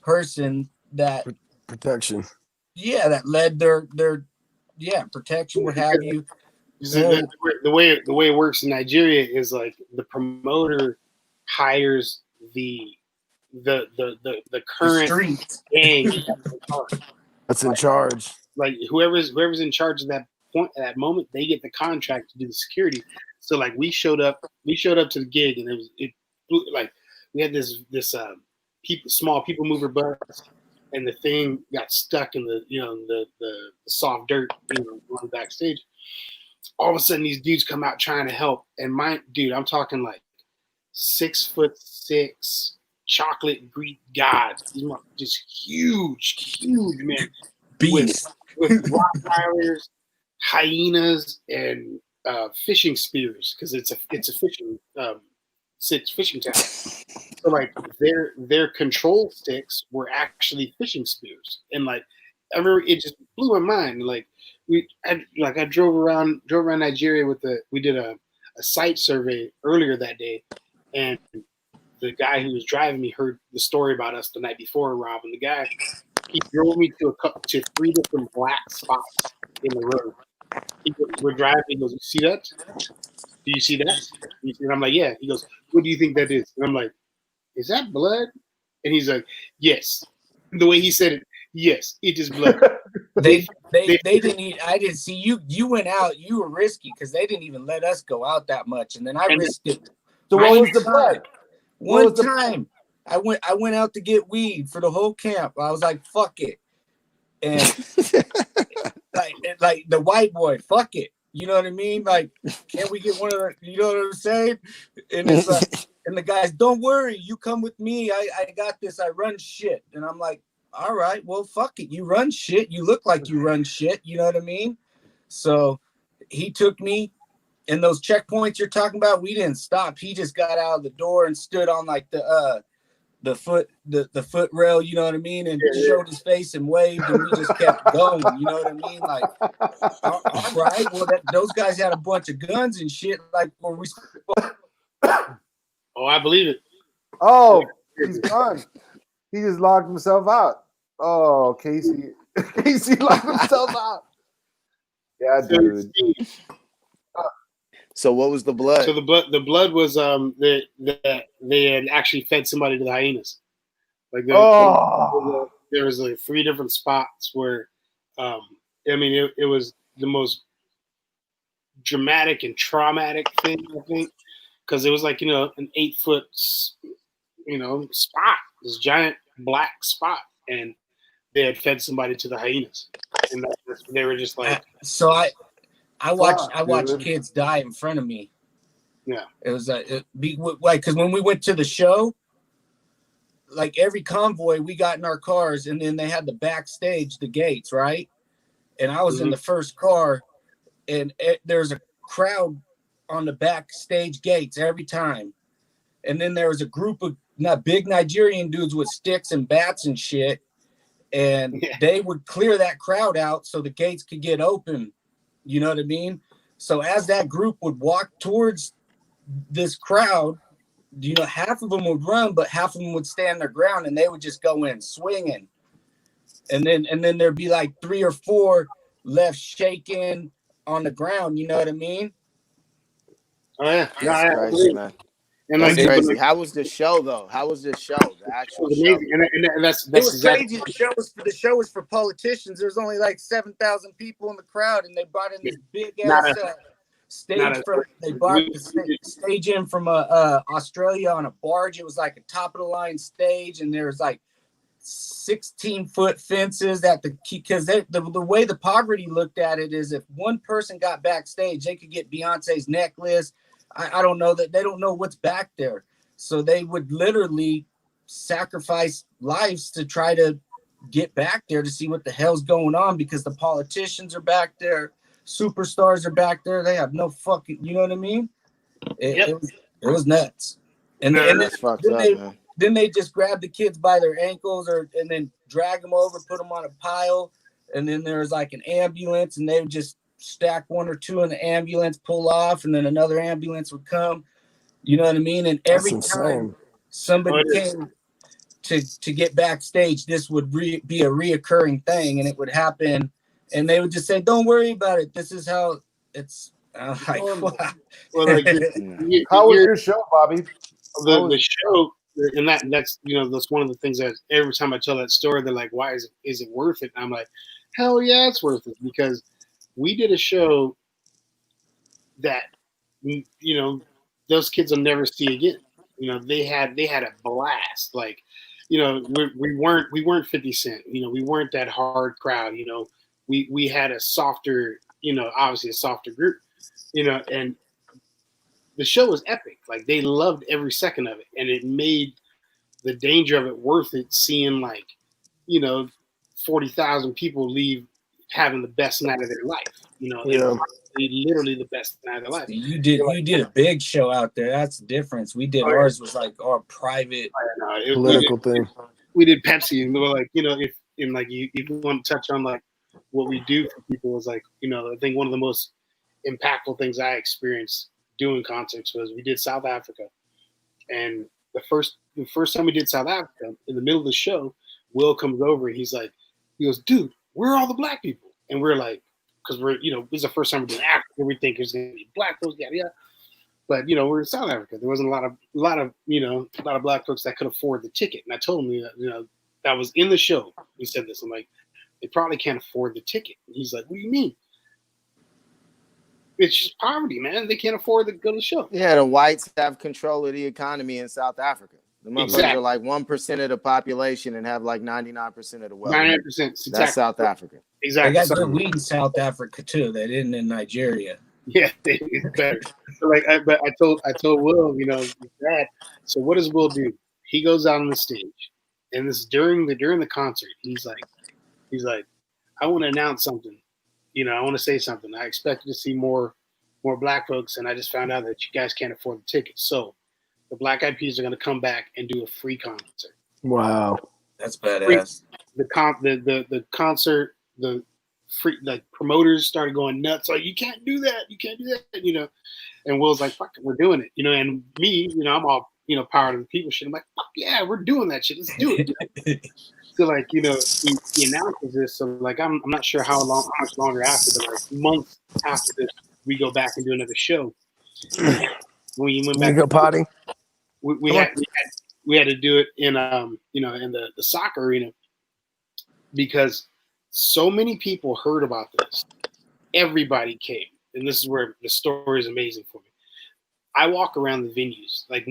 person that protection. Yeah, that led their protection, what have you. The way it works in Nigeria is like the promoter hires the current gang that's in charge. Like whoever's in charge of that point at that moment, they get the contract to do the security. So like we showed up to the gig, and it like we had this small people mover bus, and the thing got stuck in the soft dirt, on backstage. All of a sudden, these dudes come out trying to help, and I'm talking like 6'6" chocolate Greek gods. These are just huge men. Beasts. With Rottweilers, hyenas, and fishing spears, because it's a fishing town. So like their control sticks were actually fishing spears, and like I remember it just blew my mind. Like I drove around Nigeria we did a site survey earlier that day, and the guy who was driving me heard the story about us the night before robbing the guy. He drove me to 3 different black spots in the road. We're driving. He goes, "You see that? Do you see that?" And I'm like, "Yeah." He goes, "What do you think that is?" And I'm like, "Is that blood?" And he's like, "Yes." The way he said it, yes, it is blood. They didn't even. I didn't see you. You went out. You were risky because they didn't even let us go out that much. And then I risked it. So what was the blood? One time, I went out to get weed for the whole camp. I was like, "Fuck it," and like the white boy, "Fuck it." You know what I mean? Like, can't we get one of the? You know what I'm saying? And it's like, and the guys, "Don't worry, you come with me. I got this. I run shit." And I'm like, "All right, well, fuck it. You run shit. You look like you run shit." You know what I mean? So he took me. And those checkpoints you're talking about, we didn't stop. He just got out of the door and stood on like the foot rail, you know what I mean, and showed his face and waved, and we just kept going, you know what I mean? Like, all right, well, those guys had a bunch of guns and shit. Like, were we? Oh, I believe it. Oh, he's gone. He just locked himself out. Oh, Casey. Casey locked himself out. Yeah, dude. So what was the blood? So the blood was they had actually fed somebody to the hyenas. Like there was like 3 different spots where, I mean, it was the most dramatic and traumatic thing, I think, because it was like, an 8-foot, spot, this giant black spot, and they had fed somebody to the hyenas, and they were just like. So I watched dude. kids die in front of me. Yeah, it was like because when we went to the show, like every convoy, we got in our cars, and then they had the backstage, the gates, right? And I was in the first car, and there's a crowd on the backstage gates every time. And then there was a group of big Nigerian dudes with sticks and bats and shit, and they would clear that crowd out so the gates could get open. You know what I mean? So as that group would walk towards this crowd, half of them would run, but half of them would stand their ground, and they would just go in swinging. And then there'd be like 3 or 4 left shaking on the ground. You know what I mean? Oh yeah, That's crazy, man. And that's like, crazy. How was the show though? How was the show? The actual show? Amazing. And that's it was exactly. crazy. The show was for politicians. There's only like 7,000 people in the crowd, and they brought in this big ass stage from. They brought the stage in from Australia on a barge. It was like a top of the line stage, and there was like 16-foot fences at because the way the poverty looked at it is if one person got backstage, they could get Beyonce's necklace. I don't know that they don't know what's back there. So they would literally sacrifice lives to try to get back there to see what the hell's going on, because the politicians are back there, superstars are back there. They have no fucking, you know what I mean? It was nuts. And that's fucked up, man. Then they just grab the kids by their ankles and then drag them over, put them on a pile. And then there's like an ambulance, and they would just stack 1 or 2 in the ambulance, pull off, and then another ambulance would come. You know what I mean? And every time somebody came to get backstage, this would be a reoccurring thing, and it would happen. And they would just say, "Don't worry about it. This is how it's." Like, wow. Well, like, how was your show, Bobby? The show, and that's that's one of the things that every time I tell that story, they're like, "Why is it worth it?" And I'm like, "Hell yeah, it's worth it," because we did a show that those kids will never see again. They had a blast. Like, we weren't 50 Cent. We weren't that hard crowd. We had a softer, obviously a softer group. And the show was epic. Like, they loved every second of it, and it made the danger of it worth it. Seeing 40,000 people leave having the best night of their life. Literally the best night of their life. You did a big show out there. That's the difference. We did ours was like our private political thing. We did Pepsi, and we were like, if you want to touch on like what we do for people is like, I think one of the most impactful things I experienced doing concerts was we did South Africa, and the first time we did South Africa, in the middle of the show, Will comes over and he goes, "Dude, where are all the black people?" And we're like, because we're, this is the first time we're doing Africa. We think there's going to be black folks, yada yada. But we're in South Africa. There wasn't a lot of black folks that could afford the ticket. And I told him, that was in the show. He said this. I'm like, they probably can't afford the ticket. And he's like, "What do you mean?" It's just poverty, man. They can't afford to go to the show. Yeah, the whites have control of the economy in South Africa. The motherfuckers are like 1% of the population and have like 99% of the wealth. 99%. Exactly. That's South Africa. Exactly. They got good weed in South Africa too. They didn't in Nigeria. Yeah, it's better. But I told Will, that. So what does Will do? He goes out on the stage, and this is during the concert. He's like, "I want to announce something. I want to say something. I expected to see more black folks, and I just found out that you guys can't afford the tickets. So the Black Eyed Peas are going to come back and do a free concert." Wow, that's badass. The concert, the free, like, promoters started going nuts. Like, "You can't do that. You can't do that." And Will's like, "Fuck it, we're doing it." And me, I'm all, power to the people shit. I'm like, fuck yeah, we're doing that shit. Let's do it. So like, he announces this. So like, I'm not sure how much longer after, but like months after this, we go back and do another show. And when we went You back, go potty. we had to do it in in the soccer arena, because so many people heard about this. Everybody came, and this is where the story is amazing for me. I walk around the venues, like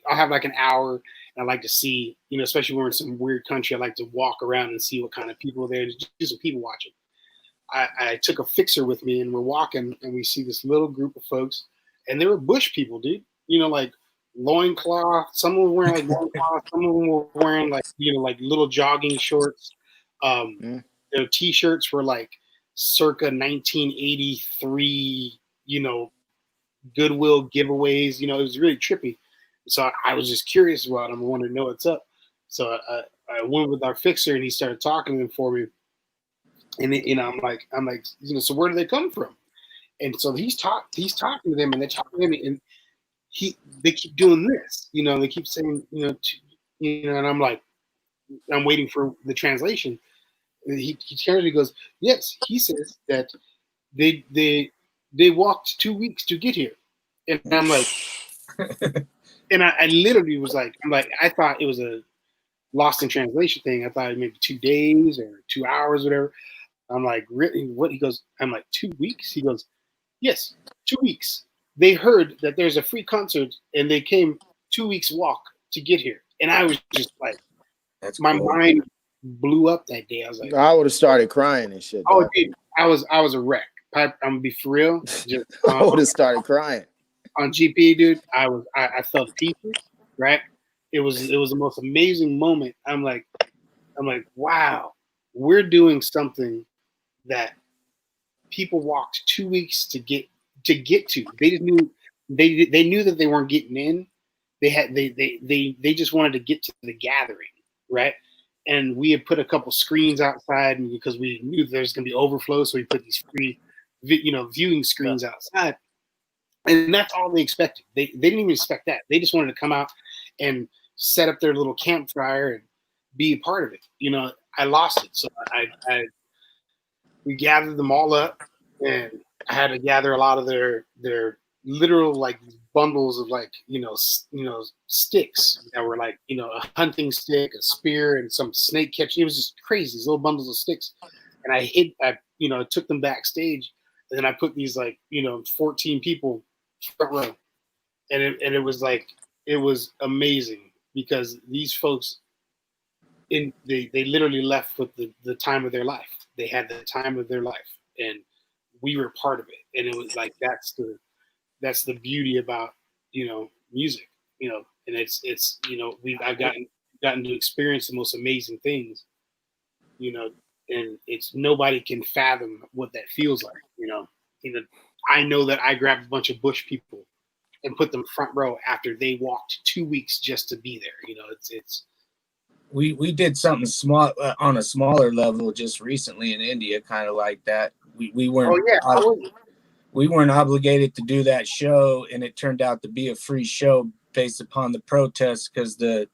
I'll have like an hour, and I like to see, especially when we're in some weird country, I like to walk around and see what kind of people are there, to do some people watching. I took a fixer with me, and we're walking, and we see this little group of folks, and they were bush people, dude. Like loincloth. Some of them were wearing like loincloth. Some of them were wearing like like little jogging shorts. Their t-shirts were like circa 1983. Goodwill giveaways. It was really trippy. So I was just curious about them. I wanted to know what's up. So I went with our fixer, and he started talking to them for me. And I'm like, so where do they come from? And so he's talking to them, and they're talking to him, and they keep doing this. They keep saying, and I'm like, I'm waiting for the translation. And he turns and he goes, yes. He says that they walked 2 weeks to get here. And I'm like, and I literally was like, I thought it was a lost in translation thing. I thought maybe 2 days or 2 hours, whatever. I'm like, really? What? He goes, I'm like, 2 weeks? He goes, yes, 2 weeks. They heard that there's a free concert, and they came 2 weeks walk to get here. And I was just like, my mind blew up that day. I was like, I would have started crying and shit. Oh, dude, I was a wreck. I'm gonna be for real. Just, I would have started crying on GP, dude. I felt pieces, right? It was the most amazing moment. I'm like, wow, we're doing something that people walked 2 weeks to get to. They just knew they knew that they weren't getting in. They just wanted to get to the gathering, right? And we had put a couple screens outside, and because we knew there was going to be overflow, so we put these free, viewing screens outside. And that's all they expected. They didn't even expect that. They just wanted to come out and set up their little campfire and be a part of it. I lost it, so we gathered them all up, and I had to gather a lot of their literal like bundles of like sticks that were like a hunting stick, a spear, and some snake catching. It was just crazy, these little bundles of sticks. And I took them backstage, and then I put these like 14 people front row, and it was like, it was amazing, because these folks they literally left with the time of their life. They had the time of their life, and we were part of it. And it was like, that's the beauty about music, and it's I've gotten to experience the most amazing things, and it's nobody can fathom what that feels like. I know that I grabbed a bunch of bush people and put them front row after they walked 2 weeks just to be there. It's we did something small on a smaller level just recently in India, kind of like that. We weren't. Oh yeah. We weren't obligated to do that show, and it turned out to be a free show based upon the protests, because the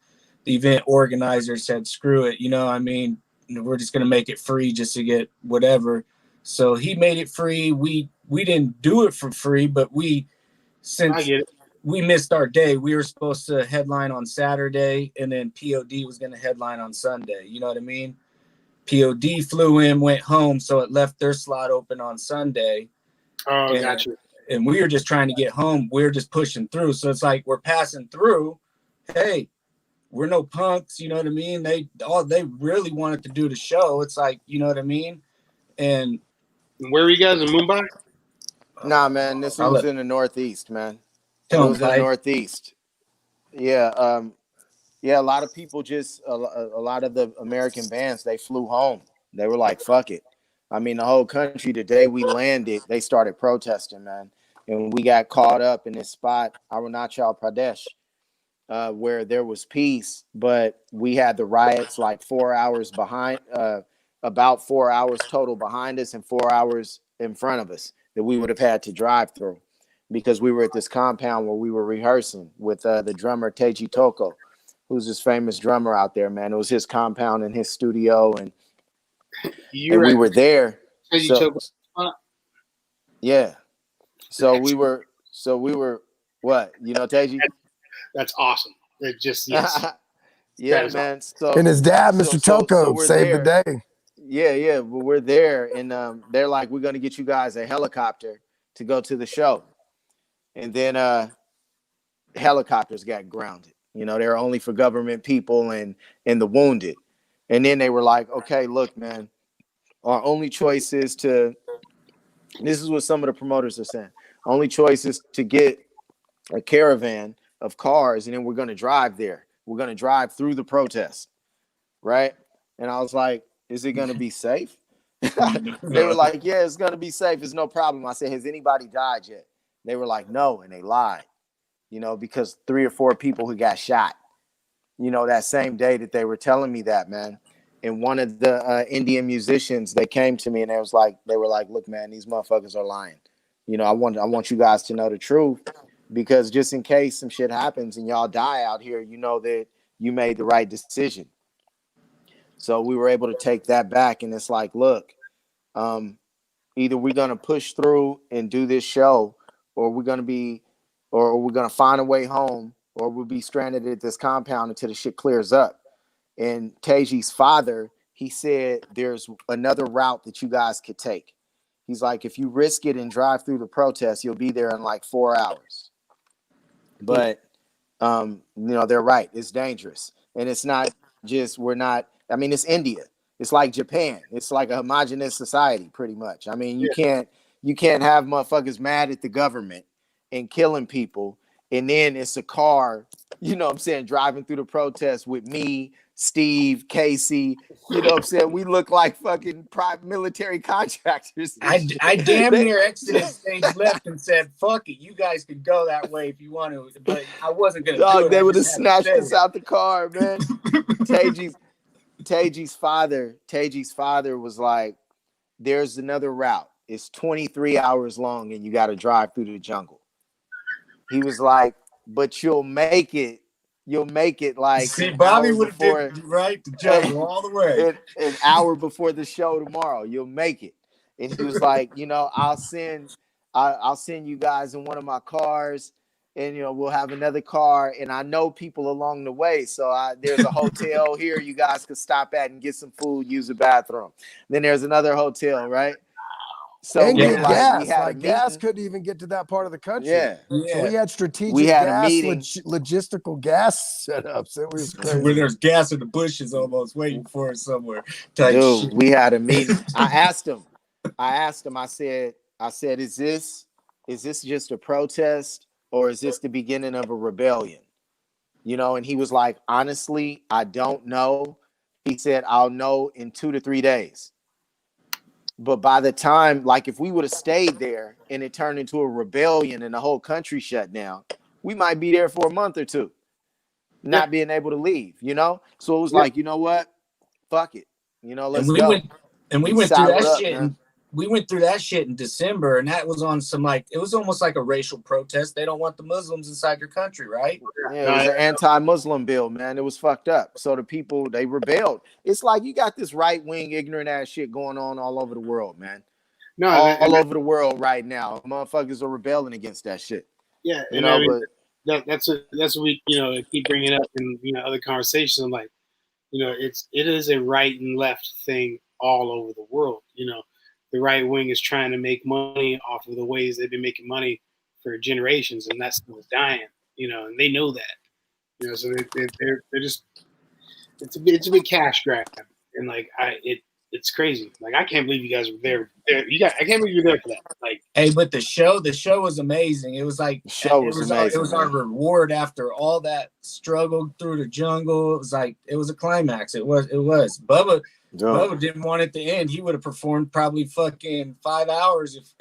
event organizers said, screw it, we're just going to make it free just to get whatever. So he made it free. We didn't do it for free, but since we missed our day, we were supposed to headline on Saturday, and then POD was going to headline on Sunday. You know what I mean? POD flew in, went home, so it left their slot open on Sunday. Oh, gotcha. And we were just trying to get home. We were just pushing through. So it's like, we're passing through. Hey, we're no punks. You know what I mean? They really wanted to do the show. It's like, you know what I mean? And where are you guys, in Mumbai? Nah, man, this was in the Northeast, man. It was in the Northeast. Yeah, yeah. A lot of people a lot of the American bands, they flew home. They were like, fuck it. I mean, the whole country, the day we landed, they started protesting, man. And we got caught up in this spot, Arunachal Pradesh, where there was peace, but we had the riots like 4 hours behind, about 4 hours total behind us, and 4 hours in front of us that we would have had to drive through. because we were at this compound where we were rehearsing with the drummer Teji Toko, who's this famous drummer out there, man. It was his compound and his studio, and we were there. Yeah. So we were what? You know, Teji? That's awesome. It just, yes. Yeah, man. So and his dad, Mr. Toko, saved the day. Yeah. Well, we're there, and they're like, we're gonna get you guys a helicopter to go to the show. And then helicopters got grounded. You know, they're only for government people and the wounded. And then they were like, okay, look, man, our only choice is to, this is what some of the promoters are saying, only choice is to get a caravan of cars, and then we're going to drive there. We're going to drive through the protest, right? And I was like, is it going to be safe? They were like, yeah, it's going to be safe. It's no problem. I said, has anybody died yet? They were like, no, and they lied, you know, because 3 or 4 people who got shot, you know, that same day that they were telling me that, man. And one of the Indian musicians, they came to me and they were like, look, man, these motherfuckers are lying. You know, I want you guys to know the truth, because just in case some shit happens and y'all die out here, you know that you made the right decision. So we were able to take that back, and it's like, look, either we're gonna push through and do this show, or we're gonna find a way home, or we'll be stranded at this compound until the shit clears up. And Teji's father, he said there's another route that you guys could take. He's like, if you risk it and drive through the protest, you'll be there in like 4 hours. But you know, they're right. It's dangerous. And it's not just, it's India. It's like Japan. It's like a homogenous society, pretty much. I mean, you can't have motherfuckers mad at the government and killing people, and then it's a car, you know what I'm saying, driving through the protest with me, Steve, Casey, you know what I'm saying? We look like fucking private military contractors. I damn near exited stage left and said, fuck it, you guys could go that way if you want to, but I wasn't going to do it. They would have snatched us out the car, man. Teji's father was like, there's another route. It's 23 hours long and you got to drive through the jungle. He was like, but you'll make it. You'll make it like, see, Bobby would have did right to jungle all the way. An hour before the show tomorrow, you'll make it. And he was like, you know, I'll send you guys in one of my cars, and you know, we'll have another car, and I know people along the way, so there's a hotel here you guys could stop at and get some food, use the bathroom. Then there's another hotel, right? So and get gas. Like gas couldn't even get to that part of the country. Yeah. So we had strategic gas, logistical gas setups. It was crazy. Where there's gas in the bushes almost waiting for us somewhere. Dude, we had a meeting. I asked him, I said, is this just a protest, or is this the beginning of a rebellion? You know, and he was like, honestly, I don't know. He said, I'll know in 2 to 3 days. But by the time, like, if we would have stayed there and it turned into a rebellion and the whole country shut down, we might be there for a month or two, not being able to leave, you know? So it was like, you know what? Fuck it. You know, let's go. We went through that shit. We went through that shit in December, and that was on some, like, it was almost like a racial protest. They don't want the Muslims inside your country, right? Yeah, it was an anti-Muslim bill, man. It was fucked up. So the people, they rebelled. It's like you got this right-wing, ignorant-ass shit going on all over the world, man. No, all over the world right now. Motherfuckers are rebelling against that shit. Yeah, you know, I mean, that's what we, you know, keep bringing up in, you know, other conversations. I'm like, you know, it is a right and left thing all over the world, you know. The right wing is trying to make money off of the ways they've been making money for generations, and that's what's dying, you know, and they know that, you know, so they're just, it's a big cash grab, and like it's crazy. Like, I can't believe you guys were there. I can't believe you're there for that. Like, hey, but the show was amazing. It was like, it was our reward after all that struggle through the jungle. It was like, it was a climax. It was. Bubba didn't want it to end. He would have performed probably fucking 5 hours.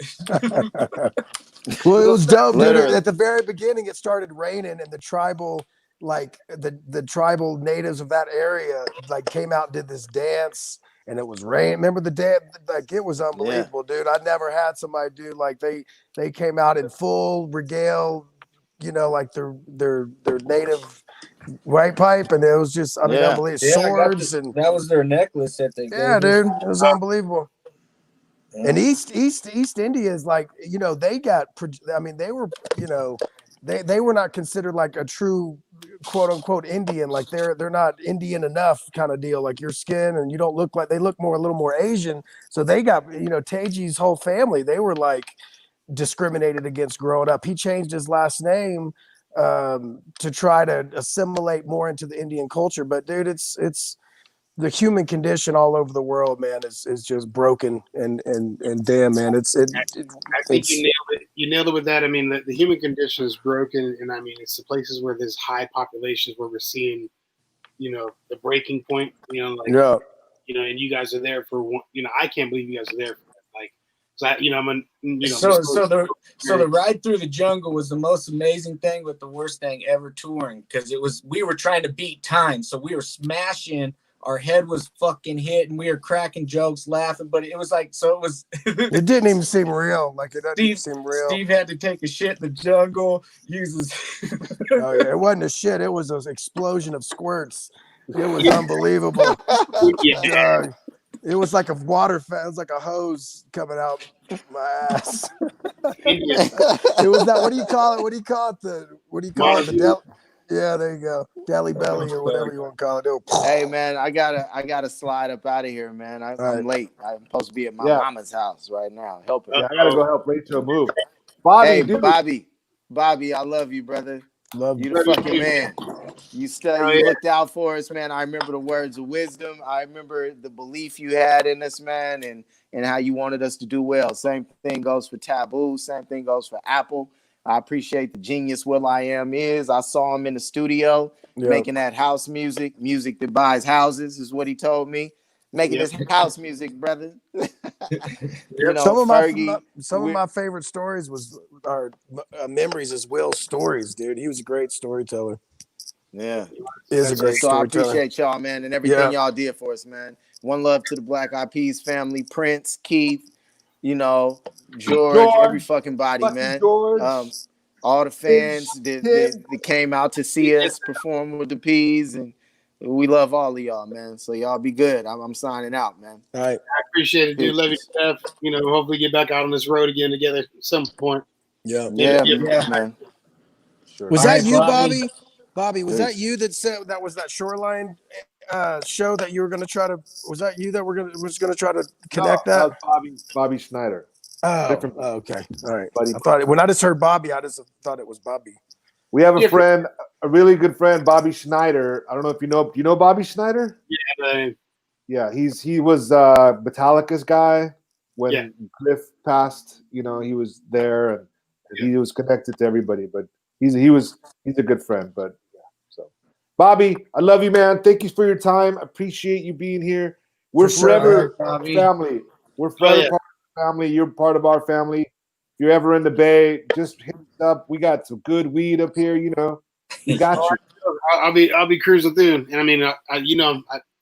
Well, it was dope, dude. At the very beginning, it started raining, and the tribal, like the tribal natives of that area, like, came out and did this dance. and it was rain. Remember the day? Like it was unbelievable, dude. I never had somebody do like they came out in full regale, you know, like their native white pipe, and it was just, I mean, unbelievable. Yeah, Swords and that was their necklace that they yeah, gave us. dude, it was unbelievable. Yeah. And East India is like, you know, they got, I mean, they were, you know, they were not considered like a true quote unquote Indian. Like they're not Indian enough kind of deal. Like your skin and you don't look like, they look more a little more Asian. So they got, you know, Teji's whole family, they were like discriminated against growing up. He changed his last name to try to assimilate more into the Indian culture. But dude, it's the human condition all over the world, man, is just broken and damn, man, I think you nailed it. You nailed it with that. I mean, the human condition is broken, and I mean, it's the places where there's high populations where we're seeing, you know, the breaking point. You know, like you know, and you guys are there for one. You know, I can't believe you guys are there for like. So you know, So the ride through the jungle was the most amazing thing, but the worst thing ever touring, because we were trying to beat time, so we were smashing. Our head was fucking hit, and we were cracking jokes, laughing. But it was like, so it was. It didn't even seem real. Like it didn't seem real. Steve had to take a shit in the jungle. Uses. Oh yeah, it wasn't a shit. It was an explosion of squirts. It was unbelievable. It was like a water. It was like a hose coming out my ass. It was that. What do you call it? What do you call it? The yeah, there you go. Deli belly or whatever you want to call it. Hey man, I gotta slide up out of here, man. I'm late. I'm supposed to be at my mama's house right now. Help her. Yeah, I gotta go help Rachel move. Bobby, hey, dude. Bobby, I love you, brother. Love you, the fucking man. You looked out for us, man. I remember the words of wisdom. I remember the belief you had in us, man, and how you wanted us to do well. Same thing goes for Taboo. Same thing goes for Apple. I appreciate the genius will.i.am is. I saw him in the studio making that house music that buys houses, is what he told me. Making this house music, brother. You know, some of my favorite stories are memories as Will's stories, dude. He was a great storyteller. Yeah, he is a great storyteller. I appreciate y'all, man, and everything y'all did for us, man. One love to the Black Eyed Peas family, Prince, Keith, you know, George, every fucking body, man. All the fans that came out to see us perform with the Peas, and we love all of y'all, man. So y'all be good. I'm signing out, man. All right. I appreciate it, dude. Love you, Steph. You know, hopefully get back out on this road again together at some point. Yeah, man. Sure. Was that you, Bobby? Bobby, was that you that said that was that Shoreline show that you were going to try to? Was that you that was going to try to connect that? That was Bobby Schneider. Oh, okay. All right. I thought when I just heard Bobby, I just thought it was Bobby. We have a friend, a really good friend, Bobby Schneider. I don't know if you know. Do you know Bobby Schneider? Yeah, man. Yeah, he was Metallica's guy when Cliff passed. You know, he was there and he was connected to everybody. But he's a good friend. But yeah, so Bobby, I love you, man. Thank you for your time. I appreciate you being here. We're forever family. We're forever part of the family. You're part of our family. If you're ever in the Bay, just hit us up. We got some good weed up here. You know, we got you. I'll be cruising through, and I mean,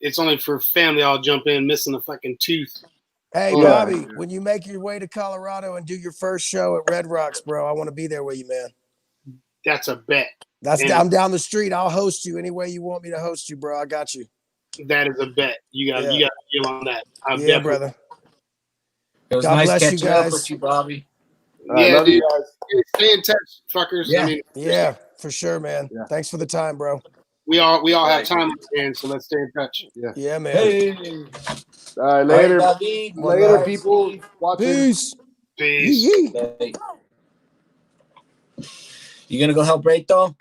it's only for family. I'll jump in, missing a fucking tooth. Hey, Bobby, when you make your way to Colorado and do your first show at Red Rocks, bro, I want to be there with you, man. That's a bet. I'm down the street. I'll host you any way you want me to host you, bro. I got you. That is a bet. You got to deal on that. Brother. It was nice catching up with you, Bobby. Yeah, dude. Stay in touch, fuckers. Yeah, I mean, for sure, man. Yeah. Thanks for the time, bro. We all have time on our hands, so let's stay in touch. Yeah, man. Hey. All right, later. Later, people. Peace. Peace. You gonna go help Rate though?